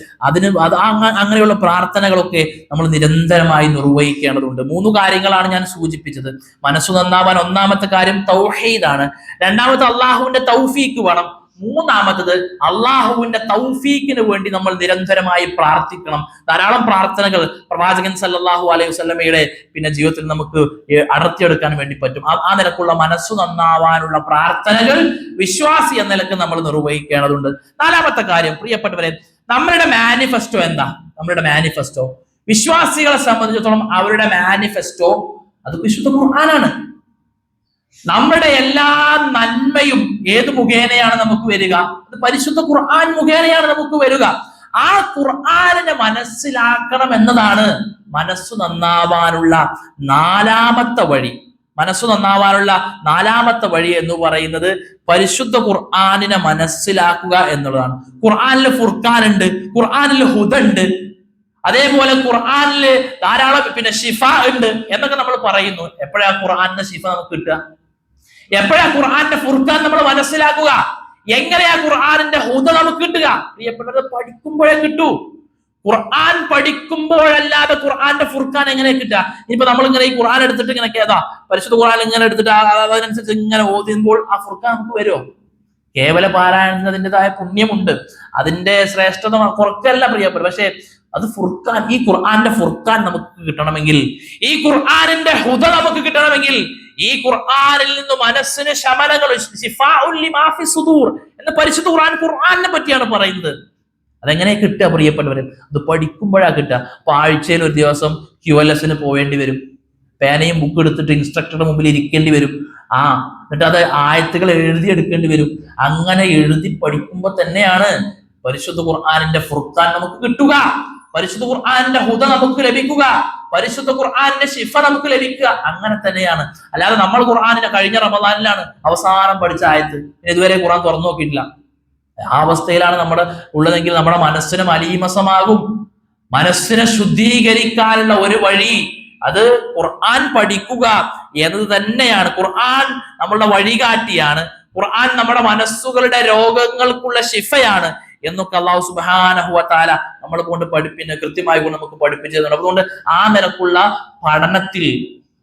അങ്ങനെയുള്ള പ്രാർത്ഥനകളൊക്കെ നമ്മൾ നിരന്തരമായി നിർവഹിക്കേണ്ടതുണ്ട്. 3 കാര്യങ്ങളാണ് ഞാൻ സൂചിപ്പിച്ചത്. മനസ്സു നന്നാവാൻ ഒന്നാമത്തെ കാര്യം തൗഹീദാണ്, രണ്ടാമത്തെ അള്ളാഹുവിന്റെ തൗഫീക്ക് വേണം, മൂന്നാമത്തത് അള്ളാഹുവിന്റെ തൗഫീക്കിന് വേണ്ടി നമ്മൾ നിരന്തരമായി പ്രാർത്ഥിക്കണം. ധാരാളം പ്രാർത്ഥനകൾ പ്രവാചകൻ സല്ലല്ലാഹു അലൈഹി വസല്ലമയുടെ പിന്നെ ജീവിതത്തിൽ നമുക്ക് അടർത്തിയെടുക്കാൻ വേണ്ടി പറ്റും. ആ നിലക്കുള്ള മനസ്സു നന്നാവാനുള്ള പ്രാർത്ഥനകൾ വിശ്വാസി എന്ന നിലക്ക് നമ്മൾ നിർവഹിക്കേണ്ടതുണ്ട്. 4ാമത്തെ കാര്യം, പ്രിയപ്പെട്ടവരെ, നമ്മളുടെ മാനിഫെസ്റ്റോ എന്താ? നമ്മളുടെ മാനിഫെസ്റ്റോ, വിശ്വാസികളെ സംബന്ധിച്ചിടത്തോളം അവരുടെ മാനിഫെസ്റ്റോ അത് വിശുദ്ധ ഖുർആനാണ്. നമ്മുടെ എല്ലാ നന്മയും ഏത് മുഖേനയാണ് നമുക്ക് വരിക? അത് പരിശുദ്ധ ഖുർആൻ മുഖേനയാണ് നമുക്ക് വരിക. ആ ഖുർആനിനെ മനസ്സിലാക്കണം എന്നതാണ് മനസ്സു നന്നാവാനുള്ള 4ാമത്തെ വഴി. മനസ്സു നന്നാവാനുള്ള 4ാമത്തെ വഴി എന്ന് പറയുന്നത് പരിശുദ്ധ ഖുർആനിനെ മനസ്സിലാക്കുക എന്നുള്ളതാണ്. ഖുർആനിൽ ഫുർഖാൻ ഉണ്ട്, ഖുർആനിൽ ഹുദ ഉണ്ട്, അതേപോലെ ഖുർആനിൽ ധാരാളം പിന്നെ ഷിഫ ഉണ്ട് എന്നൊക്കെ നമ്മൾ പറയുന്നു. എപ്പോഴാ ഖുർആനിന്റെ ഷിഫ നമുക്ക് കിട്ടുക? എപ്പോഴാ ഖുർആന്റെ ഫുർഖാൻ നമ്മൾ മനസ്സിലാക്കുക? എങ്ങനെയാ ഖുർആനിന്റെ ഹുദ നമുക്ക് കിട്ടുക? പ്രിയപ്പെട്ടത്, പഠിക്കുമ്പോഴേ കിട്ടൂ. ഖുർആൻ പഠിക്കുമ്പോഴല്ലാതെ ഖുർആന്റെ ഫുർഖാൻ എങ്ങനെ കിട്ടുക? ഇനിയിപ്പോ നമ്മൾ ഇങ്ങനെ ഈ ഖുർആൻ എടുത്തിട്ട് ഇങ്ങനെ ഏതാ പരിശുദ്ധ ഖുർആൻ ഇങ്ങനെ എടുത്തിട്ട് അതിനനുസരിച്ച് ഇങ്ങനെ ഓതുമ്പോൾ ആ ഫുർഖാൻ നമുക്ക് വരുമോ? കേവല പാരായണത്തിന് അതിൻ്റെതായ പുണ്യമുണ്ട്, അതിന്റെ ശ്രേഷ്ഠത കുറക്കല്ല പ്രിയപ്പെട്ട. പക്ഷെ അത് ഫുർഖാൻ, ഈ ഖുർആന്റെ ഫുർഖാൻ നമുക്ക് കിട്ടണമെങ്കിൽ, ഈ ഖുർആനിന്റെ ഹുദ നമുക്ക് കിട്ടണമെങ്കിൽ, ഈ ഖുർആനിൽ നിന്ന് മനസ്സിന് ശമനങ്ങൾ എന്ന് പരിശുദ്ധ ഖുർആനിനെ പറ്റിയാണ് പറയുന്നത്. അതെങ്ങനെ കിട്ടുക പ്രിയപ്പെട്ടവരെ? അത് പഠിക്കുമ്പോഴാ കിട്ടുക. അപ്പൊ ആഴ്ചയിൽ ഒരു ദിവസം QLS പോവേണ്ടി വരും, പേനയും ബുക്ക് എടുത്തിട്ട് ഇൻസ്ട്രക്ടറുടെ മുമ്പിൽ ഇരിക്കേണ്ടി വരും. എന്നിട്ട് അത് ആയത്തുകൾ എഴുതിയെടുക്കേണ്ടി വരും. അങ്ങനെ എഴുതി പഠിക്കുമ്പോ തന്നെയാണ് പരിശുദ്ധ ഖുർആനിന്റെ ഫുർഖാൻ നമുക്ക് കിട്ടുക, പരിശുദ്ധ ഖുർആനിന്റെ ഹുദ നമുക്ക് ലഭിക്കുക, പരിശുദ്ധ ഖുർആനിന്റെ ശിഫ നമുക്ക് ലഭിക്കുക. അങ്ങനെ തന്നെയാണ്. അല്ലാതെ നമ്മൾ ഖുർആനിന്റെ കഴിഞ്ഞ റമദാനിലാണ് അവസാനം പഠിച്ച ആയത്ത്, ഇതുവരെ ഖുർആൻ തുറന്നു നോക്കിയിട്ടില്ല. ആ അവസ്ഥയിലാണ് നമ്മുടെ ഉള്ളതെങ്കിൽ നമ്മുടെ മനസ്സിന് മലീമസമാകും. മനസ്സിനെ ശുദ്ധീകരിക്കാനുള്ള ഒരു വഴി അത് ഖുർആൻ പഠിക്കുക എന്നത് തന്നെയാണ്. ഖുർആൻ നമ്മളുടെ വഴികാട്ടിയാണ്, ഖുർആൻ നമ്മുടെ മനസ്സുകളുടെ രോഗങ്ങൾക്കുള്ള ശിഫയാണ് എന്നൊക്കെ അല്ലാഹു സുബ്ഹാനഹു വ തആല നമ്മളെ കൊണ്ട് കൃത്യമായി കൊണ്ട് നമുക്ക് പഠിപ്പിച്ചു തരുന്നുണ്ട്. അതുകൊണ്ട് ആ നിലക്കുള്ള പഠനത്തിൽ,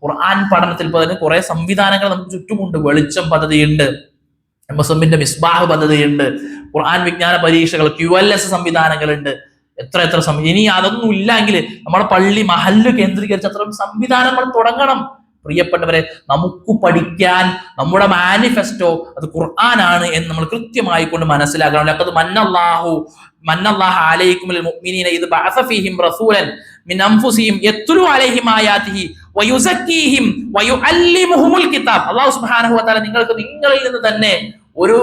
ഖുർആൻ പഠനത്തിൽ ഇപ്പൊ അതിന് കുറെ സംവിധാനങ്ങൾ നമുക്ക് ചുറ്റുമുണ്ട്. വെളിച്ചം പദ്ധതിയുണ്ട്, MSMന്റെ മിസ്ബാഹ് പദ്ധതിയുണ്ട്, ഖുർആൻ വിജ്ഞാന പരീക്ഷകൾ, QLS സംവിധാനങ്ങളുണ്ട്, എത്ര ഇനി അതൊന്നും ഇല്ലെങ്കിൽ നമ്മുടെ പള്ളി മഹല്ല് കേന്ദ്രീകരിച്ച് അത്തരം സംവിധാനങ്ങൾ തുടങ്ങണം. പ്രിയപ്പെട്ടവരെ, നമുക്ക് പഠിക്കാൻ നമ്മുടെ മാനിഫെസ്റ്റോ അത് ഖുർആനാണ് എന്ന് നമ്മൾ കൃത്യമായി കൊണ്ട് മനസ്സിലാക്കണം. ലഖദ് മന്നല്ലാഹു അലൈക്കുമുൽ മുഅ്മിനീന ഇദ് ബഅസ ഫീഹിം റസൂലൻ മിൻ അൻഫുസിഹിം യത്ലു അലൈഹിം ആയാതിഹി വയുസക്കീഹിം വയുഅല്ലിമുഹുൽ കിതാബ്. അല്ലാഹു സുബ്ഹാനഹു വ തആല നിങ്ങളിൽ നിന്ന് തന്നെ ഒരു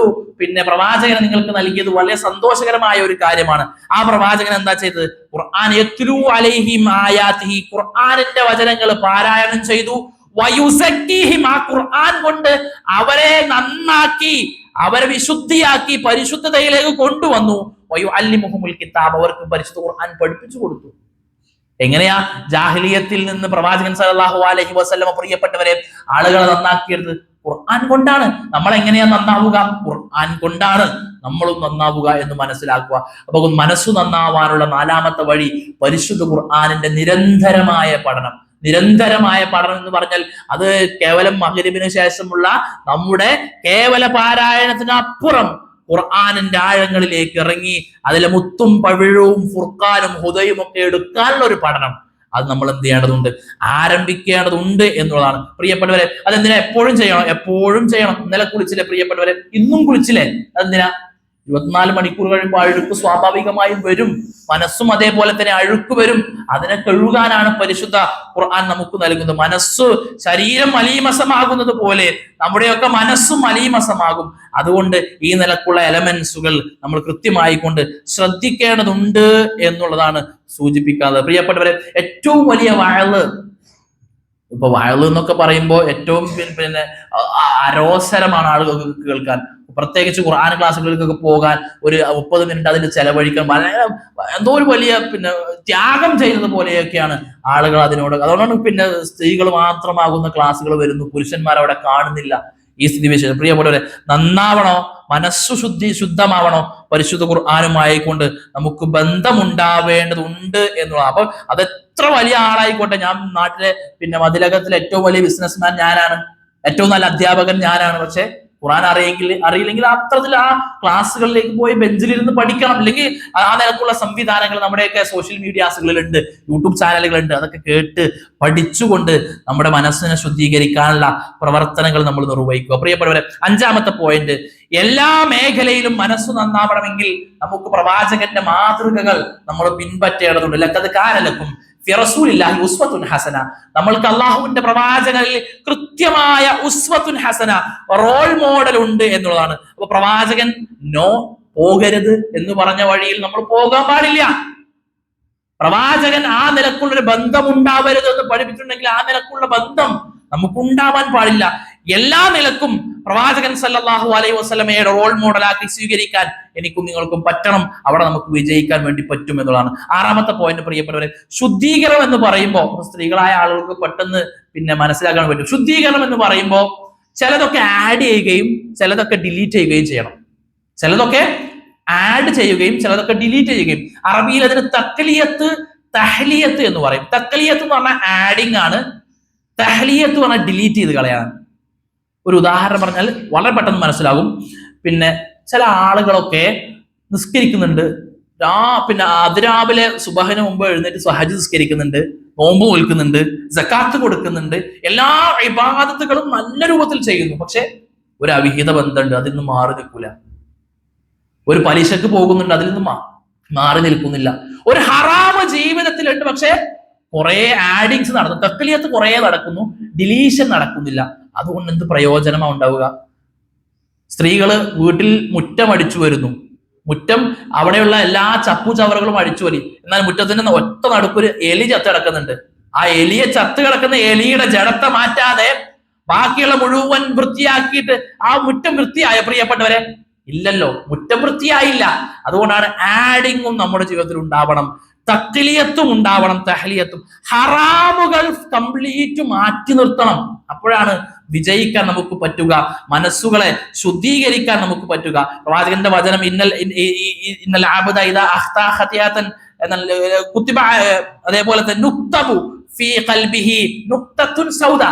പ്രവാചകനെ നിങ്ങൾക്ക് നൽകിയത് വളരെ സന്തോഷകരമായ ഒരു കാര്യമാണ്. ആ പ്രവാചകൻ എന്താ ചെയ്തത്? ഖുർആൻ യത്ലു അലൈഹിം ആയാതിഹി, ഖുർആനിന്റെ വചനങ്ങൾ പാരായണം ചെയ്തു. വയുസക്കീഹിം, ആ ഖുർആൻ കൊണ്ട് അവരെ നന്നാക്കി, അവരെ വിശുദ്ധിയാക്കി പരിശുദ്ധതയിലേക്ക് കൊണ്ടുവന്നു. വയുഅല്ലിമുഹുൽ കിതാബ്, അവർക്ക് പരിശുദ്ധ ഖുർആൻ പഠിപ്പിച്ചു കൊടുത്തു. എങ്ങനെയാ ജാഹിലിയത്തിൽ നിന്ന് പ്രവാചകൻ സല്ലല്ലാഹു അലൈഹി വസല്ലം പ്രിയപ്പെട്ടവരെ ആളുകളെ നന്നാക്കിയത്? ഖുർആൻ കൊണ്ടാണ്. നമ്മൾ എങ്ങനെയാ നന്നാവുക? ഖുർആൻ കൊണ്ടാണ് നമ്മളും നന്നാവുക എന്ന് മനസ്സിലാക്കുക. അപ്പൊ മനസ്സു നന്നാവാനുള്ള 4ാമത്തെ വഴി പരിശുദ്ധ ഖുർആനിന്റെ നിരന്തരമായ പഠനം. നിരന്തരമായ പഠനം എന്ന് പറഞ്ഞാൽ അത് കേവലം മഗ്‌രിബിന് ശേഷമുള്ള നമ്മുടെ കേവല പാരായണത്തിന് അപ്പുറം ഖുർആനിന്റെ ആഴങ്ങളിലേക്ക് ഇറങ്ങി അതിലെ മുത്തും പവിഴവും ഫുർഖാനും ഹുദയും ഒക്കെ എടുക്കാനുള്ള ഒരു പഠനം അത് നമ്മൾ എന്ത് ചെയ്യേണ്ടതുണ്ട്? ആരംഭിക്കേണ്ടതുണ്ട് എന്നുള്ളതാണ് പ്രിയപ്പെട്ടവരെ. അതെന്തിനാ? എപ്പോഴും ചെയ്യണം. ഇന്നലെ കുളിച്ചില്ലേ പ്രിയപ്പെട്ടവരെ? ഇന്നും കുളിച്ചില്ലേ? അതെന്തിനാ? 24 മണിക്കൂർ കഴിയുമ്പോൾ അഴുക്ക് സ്വാഭാവികമായും വരും. മനസ്സും അതേപോലെ തന്നെ അഴുക്ക് വരും. അതിനെ കഴുകാനാണ് പരിശുദ്ധ ഖുർആൻ നമുക്ക് നൽകുന്നത്. ശരീരം മലീമസമാകുന്നത് പോലെ നമ്മുടെയൊക്കെ മനസ്സും മലീമസമാകും. അതുകൊണ്ട് ഈ നിലക്കുള്ള എലമെന്റ്സുകൾ നമ്മൾ കൃത്യമായി കൊണ്ട് ശ്രദ്ധിക്കേണ്ടതുണ്ട് എന്നുള്ളതാണ് സൂചിപ്പിക്കാതെ. പ്രിയപ്പെട്ടവരെ, ഏറ്റവും വലിയ വഅള്, ഇപ്പൊ വയല് എന്നൊക്കെ പറയുമ്പോൾ ഏറ്റവും പിന്നെ അരോസരമാണ് ആളുകൾക്ക് കേൾക്കാൻ. പ്രത്യേകിച്ച് ഖുർആൻ ക്ലാസ്സുകളിലേക്കൊക്കെ പോകാൻ ഒരു 30 മിനിറ്റ് അതിൽ ചെലവഴിക്കാൻ വളരെ എന്തോ ഒരു വലിയ പിന്നെ ത്യാഗം ചെയ്യുന്നത് പോലെയൊക്കെയാണ് ആളുകൾ അതിനോട്. അതുകൊണ്ടാണ് പിന്നെ സ്ത്രീകൾ മാത്രമാകുന്ന ക്ലാസ്സുകൾ വരുന്നു, പുരുഷന്മാർ അവിടെ കാണുന്നില്ല. ഈ സ്ഥിതി വിശേഷം പ്രിയപ്പെട്ടവരെ, നന്നാവണോ, മനസ്സു ശുദ്ധമാവണോ, പരിശുദ്ധ ഖുർആനുമായി കൊണ്ട് നമുക്ക് ബന്ധമുണ്ടാവേണ്ടതുണ്ട് എന്നുള്ളത്. അപ്പൊ അത് എത്ര വലിയ ആളായിക്കോട്ടെ, ഞാൻ നാട്ടിലെ പിന്നെ മതിലകത്തിലെ ഏറ്റവും വലിയ ബിസിനസ്മാൻ ഞാനാണ്, ഏറ്റവും നല്ല അധ്യാപകൻ ഞാനാണ്, പക്ഷെ ഖുർആൻ അറിയില്ലെങ്കിൽ അത്തരത്തിൽ ആ ക്ലാസ്സുകളിലേക്ക് പോയി ബെഞ്ചിലിരുന്ന് പഠിക്കണം. അല്ലെങ്കിൽ ആ നിലക്കുള്ള സംവിധാനങ്ങൾ നമ്മുടെയൊക്കെ സോഷ്യൽ മീഡിയാസുകളിലുണ്ട്, യൂട്യൂബ് ചാനലുകളുണ്ട്. അതൊക്കെ കേട്ട് പഠിച്ചുകൊണ്ട് നമ്മുടെ മനസ്സിനെ ശുദ്ധീകരിക്കാനുള്ള പ്രവർത്തനങ്ങൾ നമ്മൾ നിർവഹിക്കുക. പ്രിയപ്പെട്ടവരെ, 5ാമത്തെ പോയിന്റ്, എല്ലാ മേഖലയിലും മനസ്സ് നന്നാവണമെങ്കിൽ നമുക്ക് പ്രവാചകന്റെ മാതൃകകൾ നമ്മൾ പിൻപറ്റേണ്ടതുണ്ട്. ലഖദ് കാന ലക്കും ഫി റസൂലില്ലാഹി ഉസ്വത്തുൻ ഹസന, നമ്മൾക്ക് അള്ളാഹുവിന്റെ പ്രവാചകനിൽ കൃത്യമായ ഉസ്വത്തുൻ ഹസന, റോൾ മോഡൽ ഉണ്ട് എന്നുള്ളതാണ്. അപ്പൊ പ്രവാചകൻ നോ പോകരുത് എന്ന് പറഞ്ഞ വഴിയിൽ നമ്മൾ പോകാൻ പാടില്ല. പ്രവാചകൻ ആ നിലക്കുള്ളൊരു ബന്ധം ഉണ്ടാവരുത് എന്ന് പഠിപ്പിച്ചിട്ടുണ്ടെങ്കിൽ ആ നിലക്കുള്ള ബന്ധം നമുക്കുണ്ടാവാൻ പാടില്ല. എല്ലാ നിലക്കും പ്രവാചകൻ സല്ലല്ലാഹു അലൈഹി വസല്ലമയുടെ റോൾ മോഡലാക്കി സ്വീകരിക്കാൻ എനിക്കും നിങ്ങൾക്കും പറ്റണം. അവിടെ നമുക്ക് വിജയിക്കാൻ വേണ്ടി പറ്റും എന്നുള്ളതാണ്. 6ാമത്തെ പോയിന്റ് പ്രിയപ്പെട്ടവരെ, ശുദ്ധീകരണം എന്ന് പറയുമ്പോൾ സ്ത്രീകളായ ആളുകൾക്ക് പെട്ടെന്ന് പിന്നെ മനസ്സിലാക്കാൻ പറ്റും. ശുദ്ധീകരണം എന്ന് പറയുമ്പോൾ ചിലതൊക്കെ ആഡ് ചെയ്യുകയും ചിലതൊക്കെ ഡിലീറ്റ് ചെയ്യുകയും ചെയ്യണം. ചിലതൊക്കെ ആഡ് ചെയ്യുകയും ചിലതൊക്കെ ഡിലീറ്റ് ചെയ്യുകയും. അറബിയിൽ അതിന് തക്ലിയത്ത്, തഹ്ലിയത്ത് എന്ന് പറയും. തക്ലിയത്ത് എന്ന് പറഞ്ഞാൽ ആഡിങ് ആണ്, തഹ്ലിയത്ത് പറഞ്ഞാൽ ഡിലീറ്റ് ചെയ്ത് കളയാണ്. ഒരു ഉദാഹരണം പറഞ്ഞാൽ വളരെ പെട്ടെന്ന് മനസ്സിലാകും. പിന്നെ ചില ആളുകളൊക്കെ നിസ്കരിക്കുന്നുണ്ട്, പിന്നെ അതിരാവിലെ സുബഹിന് മുമ്പ് എഴുന്നേറ്റ് സ്വഹജ് നിസ്കരിക്കുന്നുണ്ട്, നോമ്പ് നോൽക്കുന്നുണ്ട്, സക്കാത്ത് കൊടുക്കുന്നുണ്ട്, എല്ലാ ഇബാദത്തുകളും നല്ല രൂപത്തിൽ ചെയ്യുന്നു. പക്ഷെ ഒരു അവിഹിത ബന്ധമുണ്ട്, അതിൽ നിന്ന് മാറി നിൽക്കൂല. ഒരു പലിശക്ക് പോകുന്നുണ്ട്, അതിൽ നിന്ന് മാറി നിൽക്കുന്നില്ല. ഒരു ഹറാമ് ജീവിതത്തിലുണ്ട്, പക്ഷെ കുറെ ആഡിങ്സ് നടന്നു, തക്ലിയത്ത് കുറെ നടക്കുന്നു, ഡിലീഷൻ നടക്കുന്നില്ല. അതുകൊണ്ട് എന്ത് പ്രയോജനമാണ് ഉണ്ടാവുക? സ്ത്രീകള് വീട്ടിൽ മുറ്റം അടിച്ചു വരുന്നു, മുറ്റം അവിടെയുള്ള എല്ലാ ചപ്പു ചവറുകളും അടിച്ചു വരി, എന്നാൽ മുറ്റത്തിന്റെ ഒറ്റ നടുക്കൊരു എലി ചത്ത് കിടക്കുന്നുണ്ട്. ആ എലിയെ ചത്ത് കിടക്കുന്ന എലിയുടെ ജഡത്തെ മാറ്റാതെ ബാക്കിയുള്ള മുഴുവൻ വൃത്തിയാക്കിയിട്ട് ആ മുറ്റം വൃത്തിയായ പ്രിയപ്പെട്ടവരെ? ഇല്ലല്ലോ, മുറ്റം വൃത്തിയായില്ല. അതുകൊണ്ടാണ് ആഡിങ്ങും നമ്മുടെ ജീവിതത്തിൽ ഉണ്ടാവണം, തക്ലിയത്തും ഉണ്ടാവണം, തഹ്ലിയത്തും. ഹറാമുകൾ കംപ്ലീറ്റ് മാറ്റി നിർത്തണം. അപ്പോഴാണ് വിജയിക്കാൻ നമുക്ക് പറ്റുക, മനസ്സുകളെ ശുദ്ധീകരിക്കാൻ നമുക്ക് പറ്റുക. പ്രവാചകന്റെ വചനം ഇന്നൽ അബ്ദ ഇദാ അഖ്താ ഖതിയതൻ കുത്തിബ, അതേപോലെ തന്നെ നുക്തബു ഫീ ഖൽബിഹി നുക്തത്തുൻ സൗദ,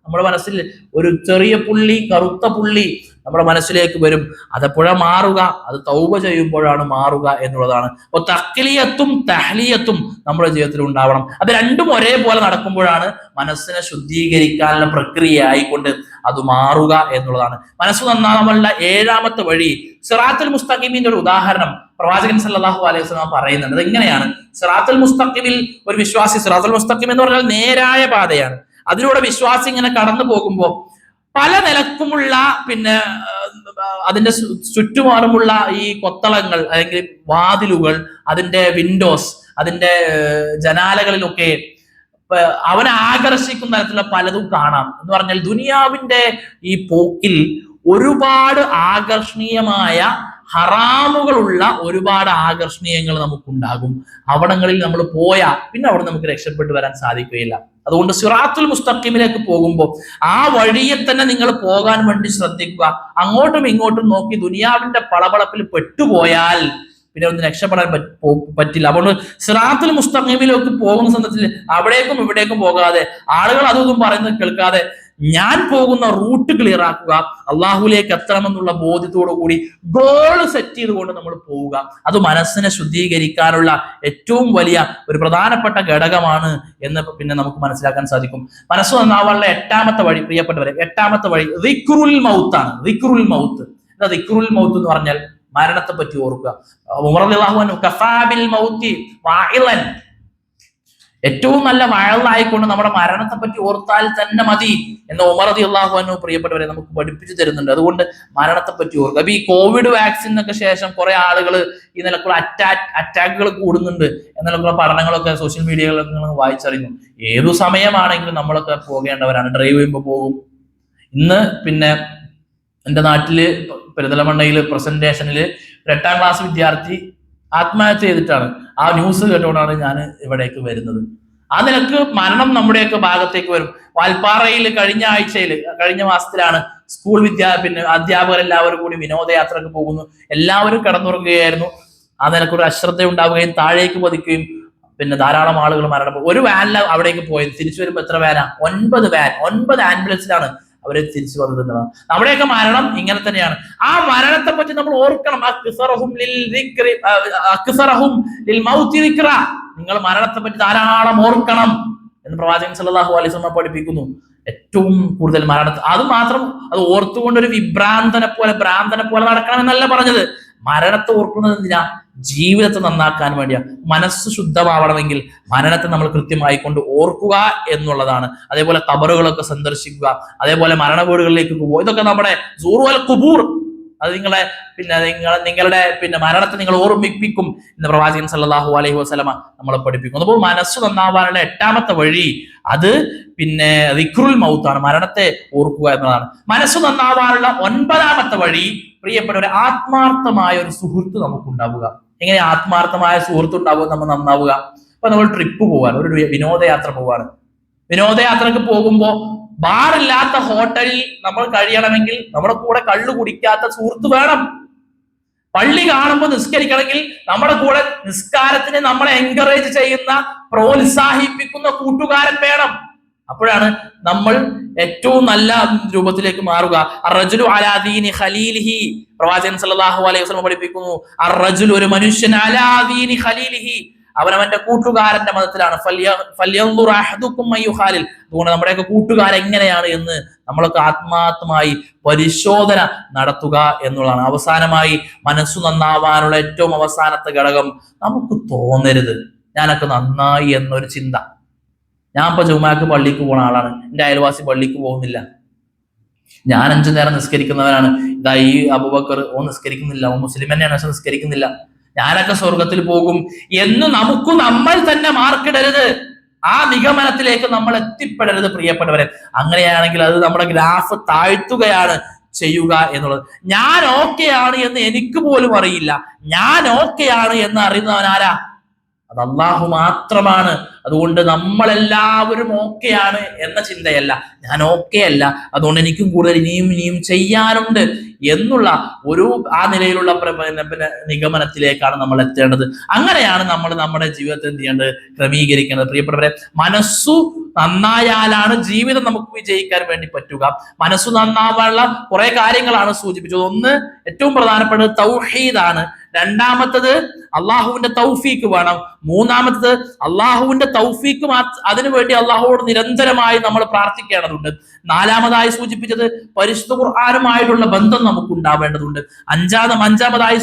നമ്മുടെ മനസ്സിൽ ഒരു ചെറിയ പുള്ളി, കറുത്ത പുള്ളി നമ്മുടെ മനസ്സിലേക്ക് വരും. അതെപ്പോഴാ മാറുക? അത് തൗബ ചെയ്യുമ്പോഴാണ് മാറുക എന്നുള്ളതാണ്. അപ്പൊ തക്ലിയത്തും തഹ്ലിയത്തും നമ്മുടെ ജീവിതത്തിൽ ഉണ്ടാവണം. അത് രണ്ടും ഒരേപോലെ നടക്കുമ്പോഴാണ് മനസ്സിനെ ശുദ്ധീകരിക്കാനുള്ള പ്രക്രിയ ആയിക്കൊണ്ട് അത് മാറുക എന്നുള്ളതാണ്. മനസ്സ് നന്നാവാനുള്ള 7ാമത്തെ വഴി, സിറാത്തുൽ മുസ്തഖീമിന്റെ ഒരു ഉദാഹരണം പ്രവാചകൻ സല്ലല്ലാഹു അലൈഹി വസല്ലം പറയുന്നുണ്ട്. അത് എങ്ങനെയാണ്? സിറാത്തുൽ മുസ്തഖീമിൽ ഒരു വിശ്വാസി, സിറാത്തുൽ മുസ്തഖീം എന്ന് പറഞ്ഞാൽ നേരായ പാതയാണ്, അതിലൂടെ വിശ്വാസി ഇങ്ങനെ കടന്നു പോകുമ്പോൾ പല നിലക്കുമുള്ള പിന്നെ അതിന്റെ ചുറ്റുപാടുമുള്ള ഈ കൊത്തളങ്ങൾ അല്ലെങ്കിൽ വാതിലുകൾ, അതിന്റെ വിൻഡോസ്, അതിന്റെ ജനാലകളിലൊക്കെ അവനെ ആകർഷിക്കുന്ന തരത്തിലുള്ള പലതും കാണാം. എന്ന് പറഞ്ഞാൽ ദുനിയാവിന്റെ ഈ പോക്കിൽ ഒരുപാട് ആകർഷണീയമായ ഹറാമുകളുള്ള ഒരുപാട് ആകർഷണീയങ്ങൾ നമുക്കുണ്ടാകും. അവിടങ്ങളിൽ നമ്മൾ പോയാൽ പിന്നെ അവിടെ നമുക്ക് രക്ഷപ്പെട്ടു വരാൻ സാധിക്കുകയില്ല. അതുകൊണ്ട് സിറാത്തുൽ മുസ്തഖീമിലേക്ക് പോകുമ്പോൾ ആ വഴിയെ തന്നെ നിങ്ങൾ പോകാൻ വേണ്ടി ശ്രദ്ധിക്കുക. അങ്ങോട്ടും ഇങ്ങോട്ടും നോക്കി ദുനിയാവിന്റെ പളപളപ്പിൽ പെട്ടുപോയാൽ പിന്നെ ഒന്നും രക്ഷപ്പെടാൻ പറ്റില്ല. അതുകൊണ്ട് സിറാത്തുൽ മുസ്തഖീമിലേക്ക് പോകുന്ന സന്ദർഭത്തിൽ അവിടേക്കും ഇവിടേക്കും പോകാതെ, ആളുകൾ അതൊന്നും പറയുന്നത് കേൾക്കാതെ ഞാൻ പോകുന്ന റൂട്ട് ക്ലിയർ ആക്കുക, അള്ളാഹുലേക്ക് എത്തണമെന്നുള്ള ബോധ്യത്തോടു കൂടി ഗോൾ സെറ്റ് ചെയ്തുകൊണ്ട് നമ്മൾ പോവുക. അത് മനസ്സിനെ ശുദ്ധീകരിക്കാനുള്ള ഏറ്റവും വലിയ ഒരു പ്രധാനപ്പെട്ട ഘടകമാണ് എന്ന് പിന്നെ നമുക്ക് മനസ്സിലാക്കാൻ സാധിക്കും. മനസ്സ് നന്നാവാനുള്ള 8ാമത്തെ വഴി പ്രിയപ്പെട്ടവരെ, 8ാമത്തെ വഴി ദിക്റുൽ മൗത്താണ്. ദിക്റുൽ മൗത്ത്, ദിക്റുൽ മൗത്ത് എന്ന് പറഞ്ഞാൽ മരണത്തെ പറ്റി ഓർക്കുക. ഉമർ റളിയല്ലാഹു അൻഹു കഫാ ബിൽ മൗതി വാഇളൻ, ഏറ്റവും നല്ല വഴലായിക്കൊണ്ട് നമ്മുടെ മരണത്തെ പറ്റി ഓർത്താൽ തന്നെ മതി എന്ന് ഉമർ റളിയല്ലാഹു അൻഹു പ്രിയപ്പെട്ടവരെ നമുക്ക് പഠിപ്പിച്ചു തരുന്നുണ്ട്. അതുകൊണ്ട് മരണത്തെ പറ്റി ഓർക്കുക. അപ്പൊ ഈ കോവിഡ് വാക്സിനൊക്കെ ശേഷം കുറെ ആളുകൾ ഈ നിലക്കുള്ള അറ്റാക്കുകൾ കൂടുന്നുണ്ട് എന്നുള്ള പഠനങ്ങളൊക്കെ സോഷ്യൽ മീഡിയകളിലൊക്കെ നിങ്ങൾ വായിച്ചറിയുന്നു. ഏതു സമയമാണെങ്കിലും നമ്മളൊക്കെ പോകേണ്ടവരാണ്. ഡ്രൈവ് ചെയ്യുമ്പോൾ പോകും. ഇന്ന് പിന്നെ എൻ്റെ നാട്ടില് പെരിന്തൽമണ്ണയിൽ പ്രസന്റേഷനിൽ 8ാം ക്ലാസ് വിദ്യാർത്ഥി ആത്മഹത്യ ചെയ്തിട്ടാണ്. ആ ന്യൂസ് കേട്ടുകൊണ്ടാണ് ഞാൻ ഇവിടേക്ക് വരുന്നത്. ആ നിലക്ക് മരണം നമ്മുടെയൊക്കെ ഭാഗത്തേക്ക് വരും. വാൽപ്പാറയിൽ കഴിഞ്ഞ മാസത്തിലാണ് സ്കൂൾ അധ്യാപകരെല്ലാവരും കൂടി വിനോദയാത്രക്ക് പോകുന്നു. എല്ലാവരും കിടന്നുറങ്ങുകയായിരുന്നു. ആ നിലക്കൊരു അശ്രദ്ധ ഉണ്ടാവുകയും താഴേക്ക് പതിക്കുകയും ധാരാളം ആളുകൾ മരണപ്പെട്ടു. ഒരു വാനിലാണ് അവിടേക്ക് പോയത്. തിരിച്ചു വരുമ്പോൾ എത്ര വാനാ? 9 ആംബുലൻസിലാണ് അവരെ തിരിച്ചു വന്നിട്ടുള്ളതാണ്. നമ്മുടെയൊക്കെ മരണം ഇങ്ങനെ തന്നെയാണ്. ആ മരണത്തെ പറ്റി നമ്മൾ ഓർക്കണം. നിങ്ങൾ മരണത്തെ പറ്റി ധാരാളം ഓർക്കണം എന്ന് പ്രവാചകൻ സല്ലല്ലാഹു അലൈഹി വസല്ലം പഠിപ്പിക്കുന്നു. ഏറ്റവും കൂടുതൽ മരണത്തെ അത് ഓർത്തുകൊണ്ട് ഒരു ഭ്രാന്തനെ പോലെ നടക്കണമെന്നല്ല പറഞ്ഞത്. മരണത്തെ ഓർക്കുന്നത് എന്തിനാ? ജീവിതത്തെ നന്നാക്കാൻ വേണ്ടിയാ. മനസ്സ് ശുദ്ധമാവണമെങ്കിൽ മരണത്തെ നമ്മൾ കൃത്യമായി കൊണ്ട് ഓർക്കുക എന്നുള്ളതാണ്. അതേപോലെ ഖബറുകളൊക്കെ സന്ദർശിക്കുക, അതേപോലെ മരണ വീടുകളിലേക്ക് പോകുക. ഇതൊക്കെ നമ്മുടെ സൂറുൽ ഖുബൂർ, അത് നിങ്ങളുടെ മരണത്തെ നിങ്ങൾ ഓർമ്മിപ്പിക്കും എന്ന് പ്രവാചകൻ സല്ലല്ലാഹു അലൈഹി വസല്ലമ നമ്മളെ പഠിപ്പിക്കുന്നു. അപ്പോൾ മനസ്സ് നന്നാവാനുള്ള 8ാമത്തെ വഴി അത് ദിക്റുൽ മൗത്താണ്, മരണത്തെ ഓർക്കുക എന്നതാണ്. മനസ്സ് നന്നാവാനുള്ള 9ാമത്തെ വഴി പ്രിയപ്പെട്ടവരെ ആത്മാർത്ഥമായ ഒരു സുഹൃത്ത് നമുക്കുണ്ടാവുക. എങ്ങനെ ആത്മാർത്ഥമായ സുഹൃത്ത് ഉണ്ടാവുക? നമ്മൾ നന്നാവുക. ഇപ്പൊ നമ്മൾ ട്രിപ്പ് പോവാണ്, ഒരു വിനോദയാത്ര പോവാണ്. വിനോദയാത്രക്ക് പോകുമ്പോൾ ബാറില്ലാത്ത ഹോട്ടലിൽ നമ്മൾ കഴിയണമെങ്കിൽ നമ്മുടെ കൂടെ കള്ളു കുടിക്കാത്ത സുഹൃത്ത് വേണം. പള്ളി കാണുമ്പോൾ നിസ്കരിക്കണമെങ്കിൽ നമ്മുടെ കൂടെ നിസ്കാരത്തിന് നമ്മളെ എൻകറേജ് ചെയ്യുന്ന, പ്രോത്സാഹിപ്പിക്കുന്ന കൂട്ടുകാരൻ വേണം. അപ്പോഴാണ് നമ്മൾ ഏറ്റവും നല്ല രൂപത്തിലേക്ക് മാറുക. അർറജുലു അലാ ദീനി ഖലീലിഹി, പ്രവാചകൻ സല്ലല്ലാഹു അലൈഹി വസല്ലം പഠിപ്പിക്കുന്നു. അർറജുലു, ഒരു മനുഷ്യൻ, അലാ ദീനി ഖലീലിഹി, അവനവന്റെ കൂട്ടുകാരന്റെ മതത്തിലാണ്. ഫല്യൻദുർ അഹദുക്കും മൻ യുഖാലിൽ, അതുകൊണ്ട് നമ്മുടെയൊക്കെ കൂട്ടുകാരൻ എങ്ങനെയാണ് എന്ന് നമ്മളൊക്കെ ആത്മാർത്ഥമായി പരിശോധന നടത്തുക എന്നുള്ളതാണ്. അവസാനമായി മനസ്സു നന്നാവാനുള്ള ഏറ്റവും അവസാനത്തെ ഘടകം, നമുക്ക് തോന്നരുത് ഞാനൊക്കെ നന്നായി എന്നൊരു ചിന്ത. ഞാൻ ഇപ്പൊ ജുമാക്ക് പള്ളിക്ക് പോണ ആളാണ്, എൻ്റെ അയൽവാസി പള്ളിക്ക് പോകുന്നില്ല, ഞാൻ 5 നേരം നിസ്കരിക്കുന്നവനാണ്, ഇതാ ഈ അബൂബക്കർ നിസ്കരിക്കുന്നില്ല, മുസ്ലിം തന്നെയാണ് പക്ഷെ നിസ്കരിക്കുന്നില്ല, ഞാനൊക്കെ സ്വർഗത്തിൽ പോകും എന്ന് നമ്മൾ തന്നെ മാർക്കിടരുത്. ആ നിഗമനത്തിലേക്ക് നമ്മൾ എത്തിപ്പെടരുത് പ്രിയപ്പെട്ടവരെ. അങ്ങനെയാണെങ്കിൽ അത് നമ്മുടെ ഗ്രാഫ് താഴ്ത്തുകയാണ് ചെയ്യുക എന്നുള്ളത്. ഞാൻ ഓക്കെയാണ് എന്ന് എനിക്ക് പോലും അറിയില്ല. ഞാൻ ഓക്കെയാണ് എന്ന് അറിയുന്നവനാരാ? അത് അള്ളാഹു മാത്രമാണ്. അതുകൊണ്ട് നമ്മളെല്ലാവരും ഓക്കെയാണ് എന്ന ചിന്തയല്ല, ഞാൻ ഓക്കെ അല്ല, അതുകൊണ്ട് എനിക്കും കൂടുതൽ ഇനിയും ചെയ്യാനുണ്ട് എന്നുള്ള ഒരു ആ നിലയിലുള്ള നിഗമനത്തിലേക്കാണ് നമ്മൾ എത്തേണ്ടത്. അങ്ങനെയാണ് നമ്മൾ നമ്മുടെ ജീവിതത്തെ എന്ത് ചെയ്യേണ്ടത്? ക്രമീകരിക്കേണ്ടത്. പ്രിയപ്പെട്ടവരെ, മനസ്സു നന്നായാലാണ് ജീവിതം നമുക്ക് വിജയിക്കാൻ വേണ്ടി പറ്റുക. മനസ്സു നന്നാവാനുള്ള കുറെ കാര്യങ്ങളാണ് സൂചിപ്പിച്ചത്. ഒന്ന്, ഏറ്റവും പ്രധാനപ്പെട്ടത് തൗഹീദാണ്. രണ്ടാമത്തത് അള്ളാഹുവിന്റെ തൗഫീക്ക് വേണം. മൂന്നാമത്തത് അള്ളാഹുവിന്റെ തൗഫീക്ക് അതിനുവേണ്ടി അള്ളാഹുവോട് നിരന്തരമായി നമ്മൾ പ്രാർത്ഥിക്കേണ്ടതുണ്ട്. നാലാമതായി സൂചിപ്പിച്ചത് പരിശുദ്ധ ഖുർആനുമായിട്ടുള്ള ബന്ധം നമുക്ക് ഉണ്ടാവേണ്ടതുണ്ട്. അഞ്ചാമതായി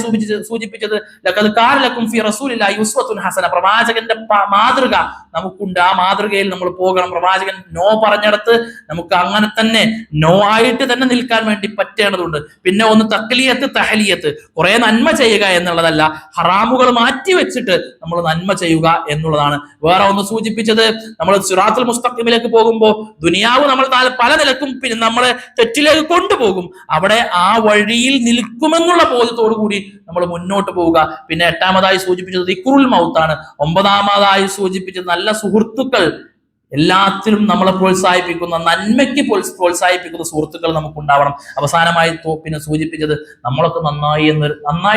സൂചിപ്പിച്ചത് ലഖദ് കാന ലക്കും ഫീ റസൂലില്ലാഹി ഉസ്വത്തുൻ ഹസന, പ്രവാചകന്റെ മാതൃക നമുക്കുണ്ട്. ആ മാതൃകയിൽ നമ്മൾ പോകണം. പ്രവാചകൻ നോ പറഞ്ഞിടത്ത് നമുക്ക് അങ്ങനെ തന്നെ നോ ആയിട്ട് തന്നെ നിൽക്കാൻ വേണ്ടി പറ്റേണ്ടതുണ്ട്. പിന്നെ ഒന്ന് തഖ്ലിയത്ത്, തഹ്ലിയത്ത്, കുറെ നന്മ ചെയ്യുക എന്നുള്ളതല്ല, ഹറാമുകൾ മാറ്റി വെച്ചിട്ട് നമ്മൾ നന്മ ചെയ്യുക എന്നുള്ളതാണ്. വേറെ ഒന്ന് സൂചിപ്പിച്ചത്, നമ്മൾ സിറാത്തുൽ മുസ്തഖീമിലേക്ക് പോകുമ്പോൾ ദുനിയാവ് നമ്മൾ പല നിലക്കും നമ്മളെ തെറ്റിലേക്ക് കൊണ്ടുപോകും. അവിടെ ആ വഴിയിൽ നിൽക്കുമെന്നുള്ള ബോധത്തോടു കൂടി നമ്മൾ മുന്നോട്ട് പോവുക. പിന്നെ എട്ടാമതായി സൂചിപ്പിച്ചത് ദിക്റുൽ മൗത്താണ്. ഒമ്പതാമതായി സൂചിപ്പിച്ചത് നല്ല സുഹൃത്തുക്കൾ, എല്ലാത്തിലും നമ്മളെ പ്രോത്സാഹിപ്പിക്കുന്ന, നന്മയ്ക്ക് പ്രോത്സാഹിപ്പിക്കുന്ന സുഹൃത്തുക്കൾ നമുക്ക് ഉണ്ടാവണം. അവസാനമായി പിന്നെ സൂചിപ്പിച്ചത് നമ്മളൊക്കെ നന്നായി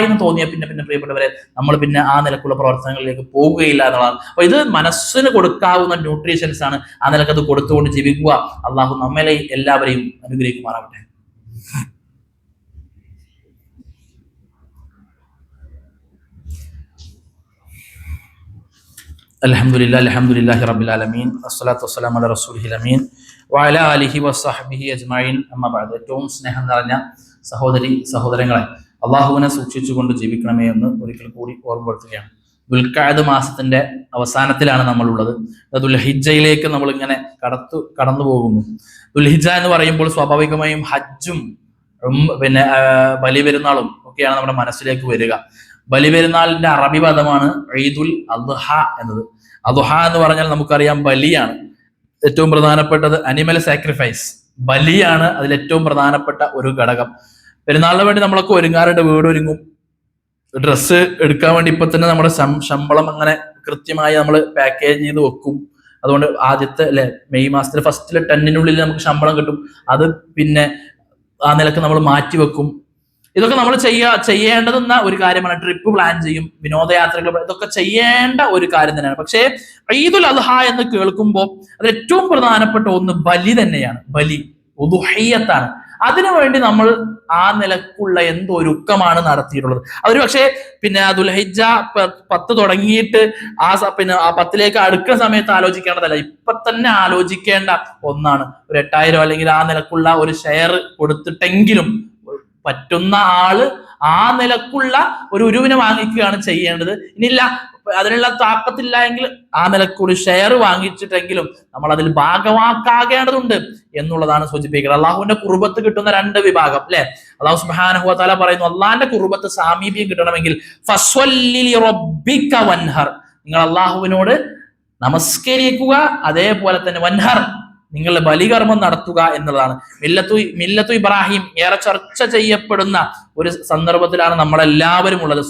എന്ന് തോന്നിയ പിന്നെ പ്രിയപ്പെട്ടവരെ നമ്മൾ പിന്നെ ആ നിലക്കുള്ള പ്രവർത്തനങ്ങളിലേക്ക് പോകുകയില്ല എന്നുള്ളതാണ്. അപ്പൊ ഇത് മനസ്സിന് കൊടുക്കാവുന്ന ന്യൂട്രീഷൻസ് ആണ്. ആ നിലക്ക് അത് കൊടുത്തുകൊണ്ട് ജീവിക്കുക. അള്ളാഹു നമ്മളെ എല്ലാവരെയും അനുഗ്രഹിക്കുമാറാവട്ടെ. അൽഹംദുലില്ലാഹി റബ്ബിൽ ആലമീൻ വസ്സലാത്തു വസ്സലാമു അലാ റസൂലിഹിൽ അമീൻ വഅലാ ആലിഹി വസ്സഹ്ബിഹി അജ്മഈൻ. അമ്മാ ബഅദ്. ഏറ്റവും സ്നേഹം നിറഞ്ഞ സഹോദരങ്ങളെ, അള്ളാഹുവിനെ സൂക്ഷിച്ചുകൊണ്ട് ജീവിക്കണമേ എന്ന് ഒരിക്കൽ കൂടി ഓർമ്മപ്പെടുത്തുകയാണ്. ദുൽഖഅദ് മാസത്തിന്റെ അവസാനത്തിലാണ് നമ്മളുള്ളത്. ദുൽഹിജ്ജയിലേക്ക് നമ്മൾ ഇങ്ങനെ കടന്നു പോകുന്നു. ദുൽഹിജ്ജ എന്ന് പറയുമ്പോൾ സ്വാഭാവികമായും ഹജ്ജും പിന്നെ ബലിപെരുന്നാളും ഒക്കെയാണ് നമ്മുടെ മനസ്സിലേക്ക് വരിക. ബലിപെരുന്നാളിന്റെ അറബി പദമാണ് ഈദുൽ അദ്ഹ എന്നത്. അദ്ഹ എന്ന് പറഞ്ഞാൽ നമുക്കറിയാം ബലിയാണ്. ഏറ്റവും പ്രധാനപ്പെട്ടത് അനിമൽ സാക്രിഫൈസ്, ബലിയാണ് അതിൽ ഏറ്റവും പ്രധാനപ്പെട്ട ഒരു ഘടകം. പെരുന്നാളിന് വേണ്ടി നമ്മളൊക്കെ ഒരുങ്ങാറുണ്ട്, വീട് ഒരുങ്ങും, ഡ്രസ്സ് എടുക്കാൻ വേണ്ടി ഇപ്പൊ തന്നെ നമ്മുടെ ശമ്പളം അങ്ങനെ കൃത്യമായി നമ്മൾ പാക്കേജ് ചെയ്ത് വെക്കും. അതുകൊണ്ട് ആദ്യത്തെ മെയ് മാസത്തിൽ ഫസ്റ്റിലെ 10-നുള്ളിൽ നമുക്ക് ശമ്പളം കിട്ടും. അത് പിന്നെ ആ നിലക്ക് നമ്മൾ മാറ്റി വെക്കും. ഇതൊക്കെ നമ്മൾ ചെയ്യേണ്ടതെന്ന ഒരു കാര്യമാണ്. ട്രിപ്പ് പ്ലാൻ ചെയ്യും, വിനോദയാത്രകൾ, ഇതൊക്കെ ചെയ്യേണ്ട ഒരു കാര്യം തന്നെയാണ്. പക്ഷേ ഈദുൽ അദ്ഹ എന്ന് കേൾക്കുമ്പോൾ അത് ഏറ്റവും പ്രധാനപ്പെട്ട ഒന്ന് ബലി തന്നെയാണ്. ബലി ഉദുഹിയ്യത്താണ്. അതിനുവേണ്ടി നമ്മൾ ആ നിലക്കുള്ള എന്തോ ഒരുക്കമാണ് നടത്തിയിട്ടുള്ളത്. അതൊരു പക്ഷേ പിന്നെ ദുൽഹിജ്ജ 10 തുടങ്ങിയിട്ട് പിന്നെ ആ 10ലേക്ക് അടുക്കുന്ന സമയത്ത് ആലോചിക്കേണ്ടതല്ല, ഇപ്പൊ തന്നെ ആലോചിക്കേണ്ട ഒന്നാണ്. ഒരു 8000 അല്ലെങ്കിൽ ആ നിലക്കുള്ള ഒരു ഷെയർ കൊടുത്തിട്ടെങ്കിലും പറ്റുന്ന ആള് ആ നിലക്കുള്ള ഒരു ഉരുവിനെ വാങ്ങിക്കുകയാണ് ചെയ്യേണ്ടത്. ഇനിയില്ല അതിനുള്ള താക്കത്തില്ല എങ്കിൽ ആ നിലക്കൊരു ഷെയർ വാങ്ങിച്ചിട്ടെങ്കിലും നമ്മൾ അതിൽ ഭാഗവാക്കാകേണ്ടതുണ്ട് എന്നുള്ളതാണ് സൂചിപ്പിക്കുന്നത്. അള്ളാഹുവിന്റെ കുർബത്ത് കിട്ടുന്ന 2 വിഭാഗം അല്ലെ. അള്ളാഹു സുബ്ഹാനഹു വ തആല പറയുന്നു, അള്ളാഹിന്റെ കുർബത്ത് സാമീപ്യം കിട്ടണമെങ്കിൽ ഫസ്വല്ലി ലിറബ്ബിക വൻഹർ, നിങ്ങൾ അള്ളാഹുവിനോട് നമസ്കരിക്കുക, അതേപോലെ തന്നെ വൻഹർ, നിങ്ങൾ ബലികർമ്മം നടത്തുക എന്നുള്ളതാണ്. മില്ലത്തു ഇബ്രാഹിം ഏറെ ചർച്ച ചെയ്യപ്പെടുന്ന ഒരു സന്ദർഭത്തിലാണ് നമ്മളെല്ലാവരും ഉള്ളത്.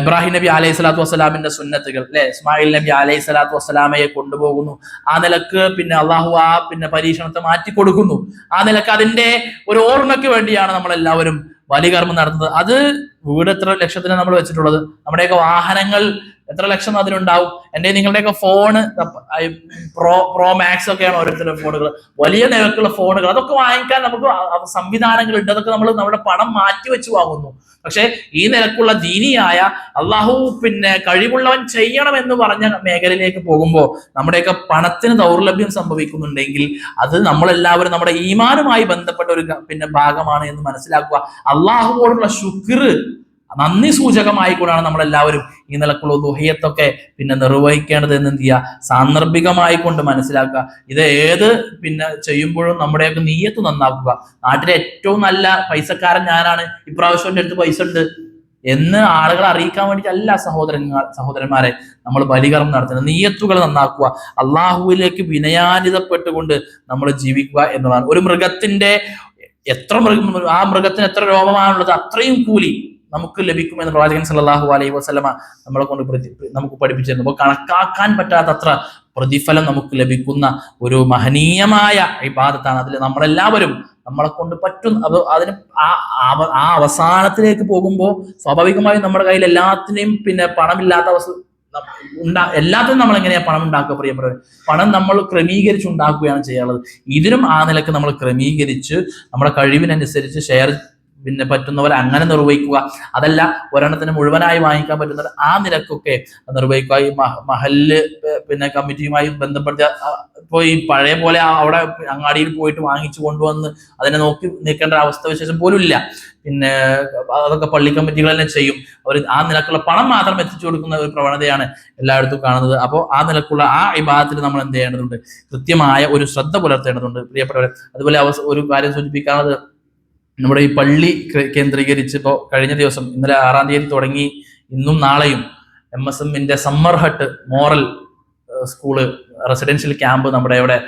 ഇബ്രാഹിം നബി അലൈഹി സ്വലാത്തു വസ്സലാമിന്റെ സുന്നത്തുകൾ അല്ലെ. ഇസ്മായിൽ നബി അലൈഹി സ്വലാത്തു വസ്സലാമയെ കൊണ്ടുപോകുന്നു. ആ നിലക്ക് പിന്നെ അള്ളാഹു ആ പിന്നെ പരീക്ഷണത്തെ മാറ്റി കൊടുക്കുന്നു. ആ നിലക്ക് അതിന്റെ ഒരു ഓർമ്മയ്ക്ക് വേണ്ടിയാണ് നമ്മളെല്ലാവരും ബലികർമ്മം നടത്തുന്നത്. അത് വീട് എത്ര ലക്ഷത്തിനാണ് നമ്മൾ വെച്ചിട്ടുള്ളത്? നമ്മുടെയൊക്കെ വാഹനങ്ങൾ എത്ര ലക്ഷം അതിനുണ്ടാവും? എൻ്റെ നിങ്ങളുടെയൊക്കെ ഫോണ് പ്രോ മാക്സ് ഒക്കെയാണ് ഓരോരുത്തരുടെ ഫോണുകൾ, വലിയ നിരക്കുള്ള ഫോണുകൾ. അതൊക്കെ വാങ്ങിക്കാൻ നമുക്ക് സംവിധാനങ്ങൾ ഉണ്ട്. അതൊക്കെ നമ്മൾ നമ്മുടെ പണം മാറ്റി വെച്ച് വാങ്ങുന്നു. പക്ഷെ ഈ നിലക്കുള്ള ദീനിയായ അള്ളാഹു പിന്നെ കഴിവുള്ളവൻ ചെയ്യണം എന്ന് പറഞ്ഞ മേഖലയിലേക്ക് പോകുമ്പോൾ നമ്മുടെയൊക്കെ പണത്തിന് ദൗർലഭ്യം സംഭവിക്കുന്നുണ്ടെങ്കിൽ അത് നമ്മളെല്ലാവരും നമ്മുടെ ഈമാനുമായി ബന്ധപ്പെട്ട ഒരു പിന്നെ ഭാഗമാണ് എന്ന് മനസ്സിലാക്കുക. അള്ളാഹുവോടുള്ള ശുക്ർ, നന്ദി സൂചകമായി കൂടാണ് നമ്മളെല്ലാവരും ഈ നിലക്കുള്ള ദുഹിയത്തൊക്കെ പിന്നെ നിർവഹിക്കേണ്ടത് എന്ന് എന്ത് ചെയ്യുക, സാന്ദർഭികമായി കൊണ്ട് മനസ്സിലാക്കുക. ഇത് ഏത് പിന്നെ ചെയ്യുമ്പോഴും നമ്മുടെയൊക്കെ നീയത്ത് നന്നാക്കുക. നാട്ടിലെ ഏറ്റവും നല്ല പൈസക്കാരൻ ഞാനാണ്, ഇപ്രാവശ്യം എൻ്റെ അടുത്ത് പൈസ ഉണ്ട് എന്ന് ആളുകളെ അറിയിക്കാൻ വേണ്ടിയിട്ടല്ല സഹോദരന്മാരെ നമ്മൾ ബലികർമ്മം നടത്തുന്നത്. നീയത്തുകൾ നന്നാക്കുക, അള്ളാഹുവിലേക്ക് വിനയാനിതപ്പെട്ടുകൊണ്ട് നമ്മൾ ജീവിക്കുക എന്നുള്ളതാണ്. ഒരു മൃഗത്തിന്റെ ആ മൃഗത്തിന് എത്ര രോമമാണുള്ളത് അത്രയും കൂലി നമുക്ക് ലഭിക്കുമെന്ന് പ്രവാചകൻ സല്ലല്ലാഹു അലൈഹി വസല്ലമ നമ്മളെ കൊണ്ട് നമുക്ക് പഠിപ്പിച്ചിരുന്നു. അപ്പോൾ കണക്കാക്കാൻ പറ്റാത്തത്ര പ്രതിഫലം നമുക്ക് ലഭിക്കുന്ന ഒരു മഹനീയമായ ഇബാദത്താണ്. അതിൽ നമ്മളെല്ലാവരും നമ്മളെ കൊണ്ട് പറ്റും. അത് അതിന് ആ അവസാനത്തിലേക്ക് പോകുമ്പോൾ സ്വാഭാവികമായും നമ്മുടെ കയ്യിൽ എല്ലാത്തിനെയും പിന്നെ പണമില്ലാത്ത അവസ്ഥ എല്ലാത്തിനും നമ്മൾ എങ്ങനെയാ പണം ഉണ്ടാക്കുക? പ്രിയപ്പെട്ടവർ, പണം നമ്മൾ ക്രമീകരിച്ച് ഉണ്ടാക്കുകയാണ് ചെയ്യാനുള്ളത്. ഇതിനും ആ നിലക്ക് നമ്മൾ ക്രമീകരിച്ച് നമ്മുടെ കഴിവിനനുസരിച്ച് ഷെയർ പിന്നെ പറ്റുന്നവർ അങ്ങനെ നിർവഹിക്കുക. അതല്ല ഒരെണ്ണത്തിന് മുഴുവനായി വാങ്ങിക്കാൻ പറ്റുന്നവർ ആ നിലക്കൊക്കെ നിർവഹിക്കുക. ഈ മഹല്ല് പിന്നെ കമ്മിറ്റിയുമായി ബന്ധപ്പെടുത്തി ഇപ്പോൾ ഈ പഴയ പോലെ അവിടെ അങ്ങാടിയിൽ പോയിട്ട് വാങ്ങിച്ചു കൊണ്ടുവന്ന് അതിനെ നോക്കി നിൽക്കേണ്ട അവസ്ഥ വിശേഷം പോലും ഇല്ല. പിന്നെ അതൊക്കെ പള്ളി കമ്മിറ്റികൾ തന്നെ ചെയ്യും. അവർ ആ നിലക്കുള്ള പണം മാത്രം എത്തിച്ചു കൊടുക്കുന്ന ഒരു പ്രവണതയാണ് എല്ലായിടത്തും കാണുന്നത്. അപ്പോൾ ആ നിലക്കുള്ള ആ ഇബാദത്തിൽ നമ്മൾ എന്ത് ചെയ്യേണ്ടതുണ്ട്? കൃത്യമായ ഒരു ശ്രദ്ധ പുലർത്തേണ്ടതുണ്ട് പ്രിയപ്പെട്ടവരെ. അതുപോലെ ഒരു കാര്യം സൂചിപ്പിക്കാനുള്ളത്, നമ്മുടെ ഈ പള്ളി കേന്ദ്രീകരിച്ച് ഇപ്പോൾ കഴിഞ്ഞ ദിവസം ഇന്നലെ 6-ാം തീയതി തുടങ്ങി ഇന്നും നാളെയും MSMന്റെ summer hut moral school residential camp നമ്മുടെ ഇവിടെ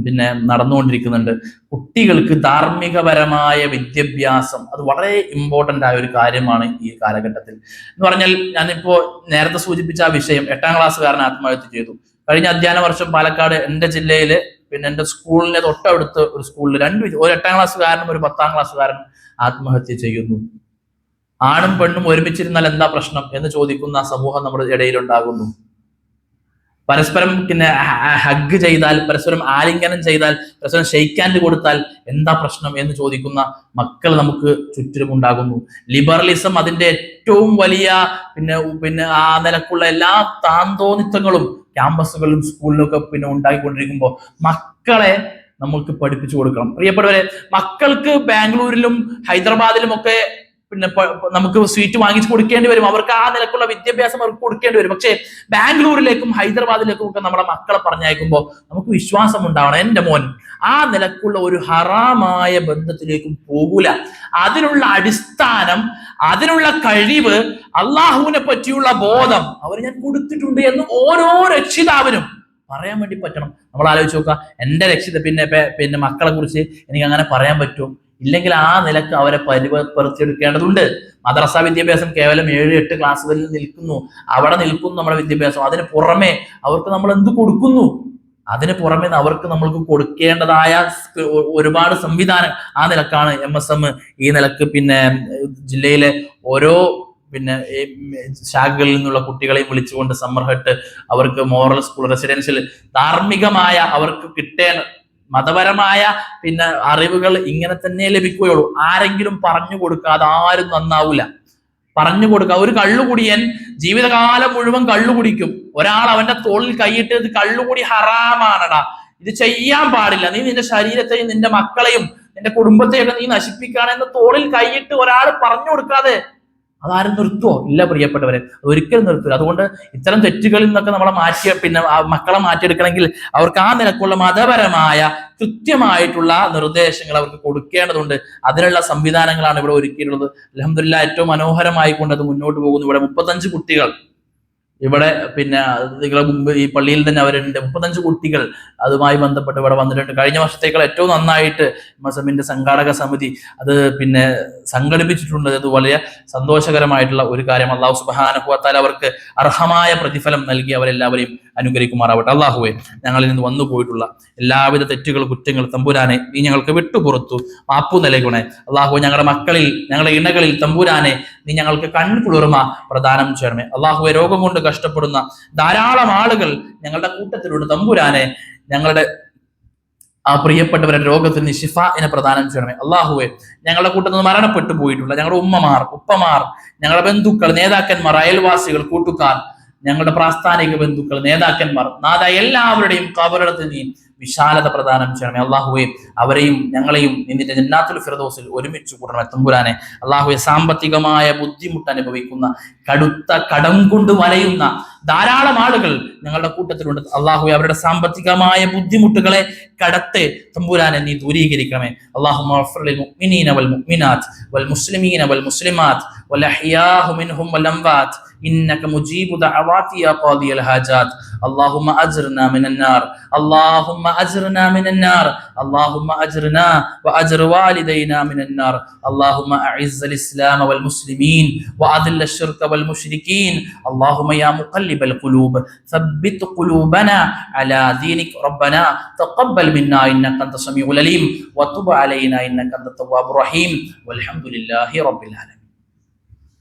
പിന്നെ നടന്നുകൊണ്ടിരിക്കുന്നുണ്ട്. കുട്ടികൾക്ക് ധാർമ്മികപരമായ വിദ്യാഭ്യാസം അത് വളരെ ഇമ്പോർട്ടൻ്റ് ആയ ഒരു കാര്യമാണ് ഈ കാലഘട്ടത്തിൽ. എന്ന് പറഞ്ഞാൽ ഞാനിപ്പോ നേരത്തെ സൂചിപ്പിച്ച ആ വിഷയം, 8ാം ക്ലാസ്സുകാരൻ ആത്മഹത്യ ചെയ്തു. കഴിഞ്ഞ അധ്യയന വർഷം പാലക്കാട് എൻ്റെ ജില്ലയില് പിന്നെ എൻ്റെ സ്കൂളിന്റെ തൊട്ടടുത്ത് ഒരു സ്കൂളിൽ ഒരു 8ാം ക്ലാസ്സുകാരനും ഒരു 10ാം ക്ലാസ്സുകാരനും ആത്മഹത്യ ചെയ്യുന്നു. ആണും പെണ്ണും ഒരുമിച്ചിരുന്നാൽ എന്താ പ്രശ്നം എന്ന് ചോദിക്കുന്ന സമൂഹം നമ്മുടെ ഇടയിലുണ്ടാകുന്നു. പരസ്പരം പിന്നെ ഹഗ് ചെയ്താൽ, പരസ്പരം ആലിംഗനം ചെയ്താൽ, പരസ്പരം ഷെയ്ക്ക് ഹാൻഡ് കൊടുത്താൽ എന്താ പ്രശ്നം എന്ന് ചോദിക്കുന്ന മക്കൾ നമുക്ക് ചുറ്റിലും ഉണ്ടാകുന്നു. ലിബറലിസം അതിന്റെ ഏറ്റവും വലിയ പിന്നെ ആ നിലക്കുള്ള എല്ലാ താന്തോന്നിത്വങ്ങളും ക്യാമ്പസുകളിലും സ്കൂളിലും ഒക്കെ പിന്നെ ഉണ്ടാക്കിക്കൊണ്ടിരിക്കുമ്പോൾ മക്കളെ നമ്മൾക്ക് പഠിപ്പിച്ചു കൊടുക്കണം. പ്രിയപ്പെട്ടവരെ, മക്കൾക്ക് ബാംഗ്ലൂരിലും ഹൈദരാബാദിലും ഒക്കെ പിന്നെ നമുക്ക് സ്വീറ്റ് വാങ്ങിച്ചു കൊടുക്കേണ്ടി വരും. അവർക്ക് ആ നിലക്കുള്ള വിദ്യാഭ്യാസം അവർക്ക് കൊടുക്കേണ്ടി വരും. പക്ഷേ ബാംഗ്ലൂരിലേക്കും ഹൈദരാബാദിലേക്കും ഒക്കെ നമ്മളെ മക്കളെ പറഞ്ഞയക്കുമ്പോൾ നമുക്ക് വിശ്വാസം ഉണ്ടാവണം, എന്റെ മോൻ ആ നിലക്കുള്ള ഒരു ഹറാമായ ബന്ധത്തിലേക്കും പോകൂല. അതിനുള്ള അടിസ്ഥാനം, അതിനുള്ള കഴിവ്, അള്ളാഹുവിനെ പറ്റിയുള്ള ബോധം അവർ ഞാൻ കൊടുത്തിട്ടുണ്ട് എന്ന് ഓരോ രക്ഷിതാവിനും പറയാൻ വേണ്ടി പറ്റണം. നമ്മൾ ആലോചിച്ച് നോക്കുക, എന്റെ പിന്നെ മക്കളെ കുറിച്ച് എനിക്ക് അങ്ങനെ പറയാൻ പറ്റും? ഇല്ലെങ്കിൽ ആ നിലക്ക് അവരെ പരിവർത്തിയെടുക്കേണ്ടതുണ്ട്. മദ്രസ വിദ്യാഭ്യാസം കേവലം 7-8 ക്ലാസ്സുകളിൽ നിൽക്കുന്നു, അവിടെ നിൽക്കുന്നു നമ്മുടെ വിദ്യാഭ്യാസം. അതിന് പുറമെ അവർക്ക് നമ്മൾ എന്ത് കൊടുക്കുന്നു? അതിന് പുറമെ അവർക്ക് നമ്മൾക്ക് കൊടുക്കേണ്ടതായ ഒരുപാട് സംവിധാനം ആ നിലക്കാണ് MSM ഈ നിലക്ക് പിന്നെ ജില്ലയിലെ ഓരോ പിന്നെ ശാഖകളിൽ നിന്നുള്ള കുട്ടികളെയും വിളിച്ചുകൊണ്ട് സമ്മർ ഹട്ട്, അവർക്ക് മോറൽ സ്കൂൾ, റെസിഡൻഷ്യൽ, ധാർമ്മികമായ അവർക്ക് കിട്ടേണ്ട മതപരമായ പിന്നെ അറിവുകൾ ഇങ്ങനെ തന്നെ ലഭിക്കുകയുള്ളൂ. ആരെങ്കിലും പറഞ്ഞു കൊടുക്കാതെ ആരും നന്നാവൂല. പറഞ്ഞു കൊടുക്കുക. ഒരു കള്ളുകുടിയൻ ജീവിതകാലം മുഴുവൻ കള്ളുകുടിക്കും. ഒരാൾ അവന്റെ തോളിൽ കൈയിട്ട് ഇത് കള്ളുകുടി ഹറാമാണടാ, ഇത് ചെയ്യാൻ പാടില്ല, നീ നിന്റെ ശരീരത്തെയും നിന്റെ മക്കളെയും നിന്റെ കുടുംബത്തെയൊക്കെ നീ നശിപ്പിക്കുകയാണെന്ന് തോളിൽ കൈയിട്ട് ഒരാൾ പറഞ്ഞു കൊടുക്കാതെ അതാരും നിർത്തുവോ? ഇല്ല പ്രിയപ്പെട്ടവരെ, ഒരിക്കലും നിർത്തൂല. അതുകൊണ്ട് ഇത്തരം തെറ്റുകളിൽ നിന്നൊക്കെ നമ്മളെ പിന്നെ മക്കളെ മാറ്റിയെടുക്കണമെങ്കിൽ അവർക്ക് ആ നിലക്കുള്ള മതപരമായ കൃത്യമായിട്ടുള്ള നിർദ്ദേശങ്ങൾ അവർക്ക് കൊടുക്കേണ്ടതുണ്ട്. അതിനുള്ള സംവിധാനങ്ങളാണ് ഇവിടെ ഒരുക്കിയിട്ടുള്ളത്. അൽഹംദുലില്ലാഹ് ഏറ്റവും മനോഹരമായി കൊണ്ട് അത് മുന്നോട്ട് പോകുന്നു. ഇവിടെ 35 കുട്ടികൾ ഇവിടെ പിന്നെ നിങ്ങളെ മുമ്പ് ഈ പള്ളിയിൽ തന്നെ അവരുണ്ട്. 35 കുട്ടികൾ അതുമായി ബന്ധപ്പെട്ട് ഇവിടെ വന്നിട്ടുണ്ട്. കഴിഞ്ഞ വർഷത്തേക്കാൾ ഏറ്റവും നന്നായിട്ട് MSMന്റെ സംഘാടക സമിതി അത് പിന്നെ സംഘടിപ്പിച്ചിട്ടുണ്ട്. അത് വലിയ സന്തോഷകരമായിട്ടുള്ള ഒരു കാര്യം. അല്ലാഹു സുബ്ഹാനഹു വ തആല അവർക്ക് അർഹമായ പ്രതിഫലം നൽകി അവരെല്ലാവരെയും അനുഗ്രഹിക്കുമാറാവട്ടെ. അല്ലാഹുവേ, ഞങ്ങളിൽ നിന്ന് വന്നു പോയിട്ടുള്ള എല്ലാവിധ തെറ്റുകൾ, കുറ്റങ്ങൾ തമ്പുരാനെ നീ ഞങ്ങൾക്ക് വിട്ടുപുറത്തു മാപ്പു നൽകണേ. അല്ലാഹു, ഞങ്ങളുടെ മക്കളിൽ, ഞങ്ങളുടെ ഇണകളിൽ തമ്പുരാനെ നീ ഞങ്ങൾക്ക് കൺകുളിർമ പ്രദാനം ചെയ്യണമേ. അല്ലാഹുവെ, രോഗം കൊണ്ട് കഷ്ടപ്പെടുന്ന ധാരാളം ആളുകൾ ഞങ്ങളുടെ കൂട്ടത്തിലുണ്ട് തമ്പുരാനെ. ഞങ്ങളുടെ ആ പ്രിയപ്പെട്ടവരുടെ രോഗത്തിന് നീ ശിഫാഇനെ പ്രദാനം ചെയ്യണമേ. അല്ലാഹുവെ, ഞങ്ങളുടെ കൂട്ടത്തിൽ നിന്ന് മരണപ്പെട്ടു പോയിട്ടുള്ള ഞങ്ങളുടെ ഉമ്മമാർ, ഉപ്പമാർ, ഞങ്ങളുടെ ബന്ധുക്കൾ, നേതാക്കന്മാർ, അയൽവാസികൾ, കൂട്ടുകാർ, ഞങ്ങളുടെ പ്രാസ്ഥാനിക ബന്ധുക്കൾ, നേതാക്കന്മാർ, നാഥ എല്ലാവരുടെയും ഖബറിടത്തിൽ നീ വിശാലത പ്രദാനം ചെയ്യണമേ. അല്ലാഹുവെ, അവരെയും ഞങ്ങളെയും നിന്റെ ജന്നാത്തുൽ ഫിർദൗസിൽ ഒരുമിച്ച് കൂടണമേ തമ്പുരാനെ. അല്ലാഹുവെ, സാമ്പത്തികമായ ബുദ്ധിമുട്ട് അനുഭവിക്കുന്ന, കടുത്ത കടം കൊണ്ട് വലയുന്ന ധാരാളം ആളുകൾ ഞങ്ങളുടെ കൂട്ടത്തിലുണ്ട്. അല്ലാഹുവെ, അവരുടെ സാമ്പത്തികമായ ബുദ്ധിമുട്ടുകളെ, കടത്തെ തമ്പുരാനെ നീ ദൂരീകരിക്കണമേ. അല്ലാഹുമ്മ ഗ്ഫിർ ലിൽ മുഅ്മിനീന വൽ മുഅ്മിനാത്ത് വൽ മുസ്ലിമീന വൽ മുസ്ലിമാത്ത് വൽ അഹ്യാഹു മിൻഹും വൽ അംവാത്ത് إنك مجيب دعوات يا قاضي الحاجات اللهم أجرنا من النار اللهم أجرنا من النار اللهم أجرنا وأجر والدينا من النار اللهم أعز الإسلام والمسلمين وأذل الشرك والمشركين اللهم يا مقلب القلوب ثبت قلوبنا على دينك ربنا تقبل منا إنك أنت السميع العليم وتب علينا إنك أنت التواب الرحيم والحمد لله رب العالمين.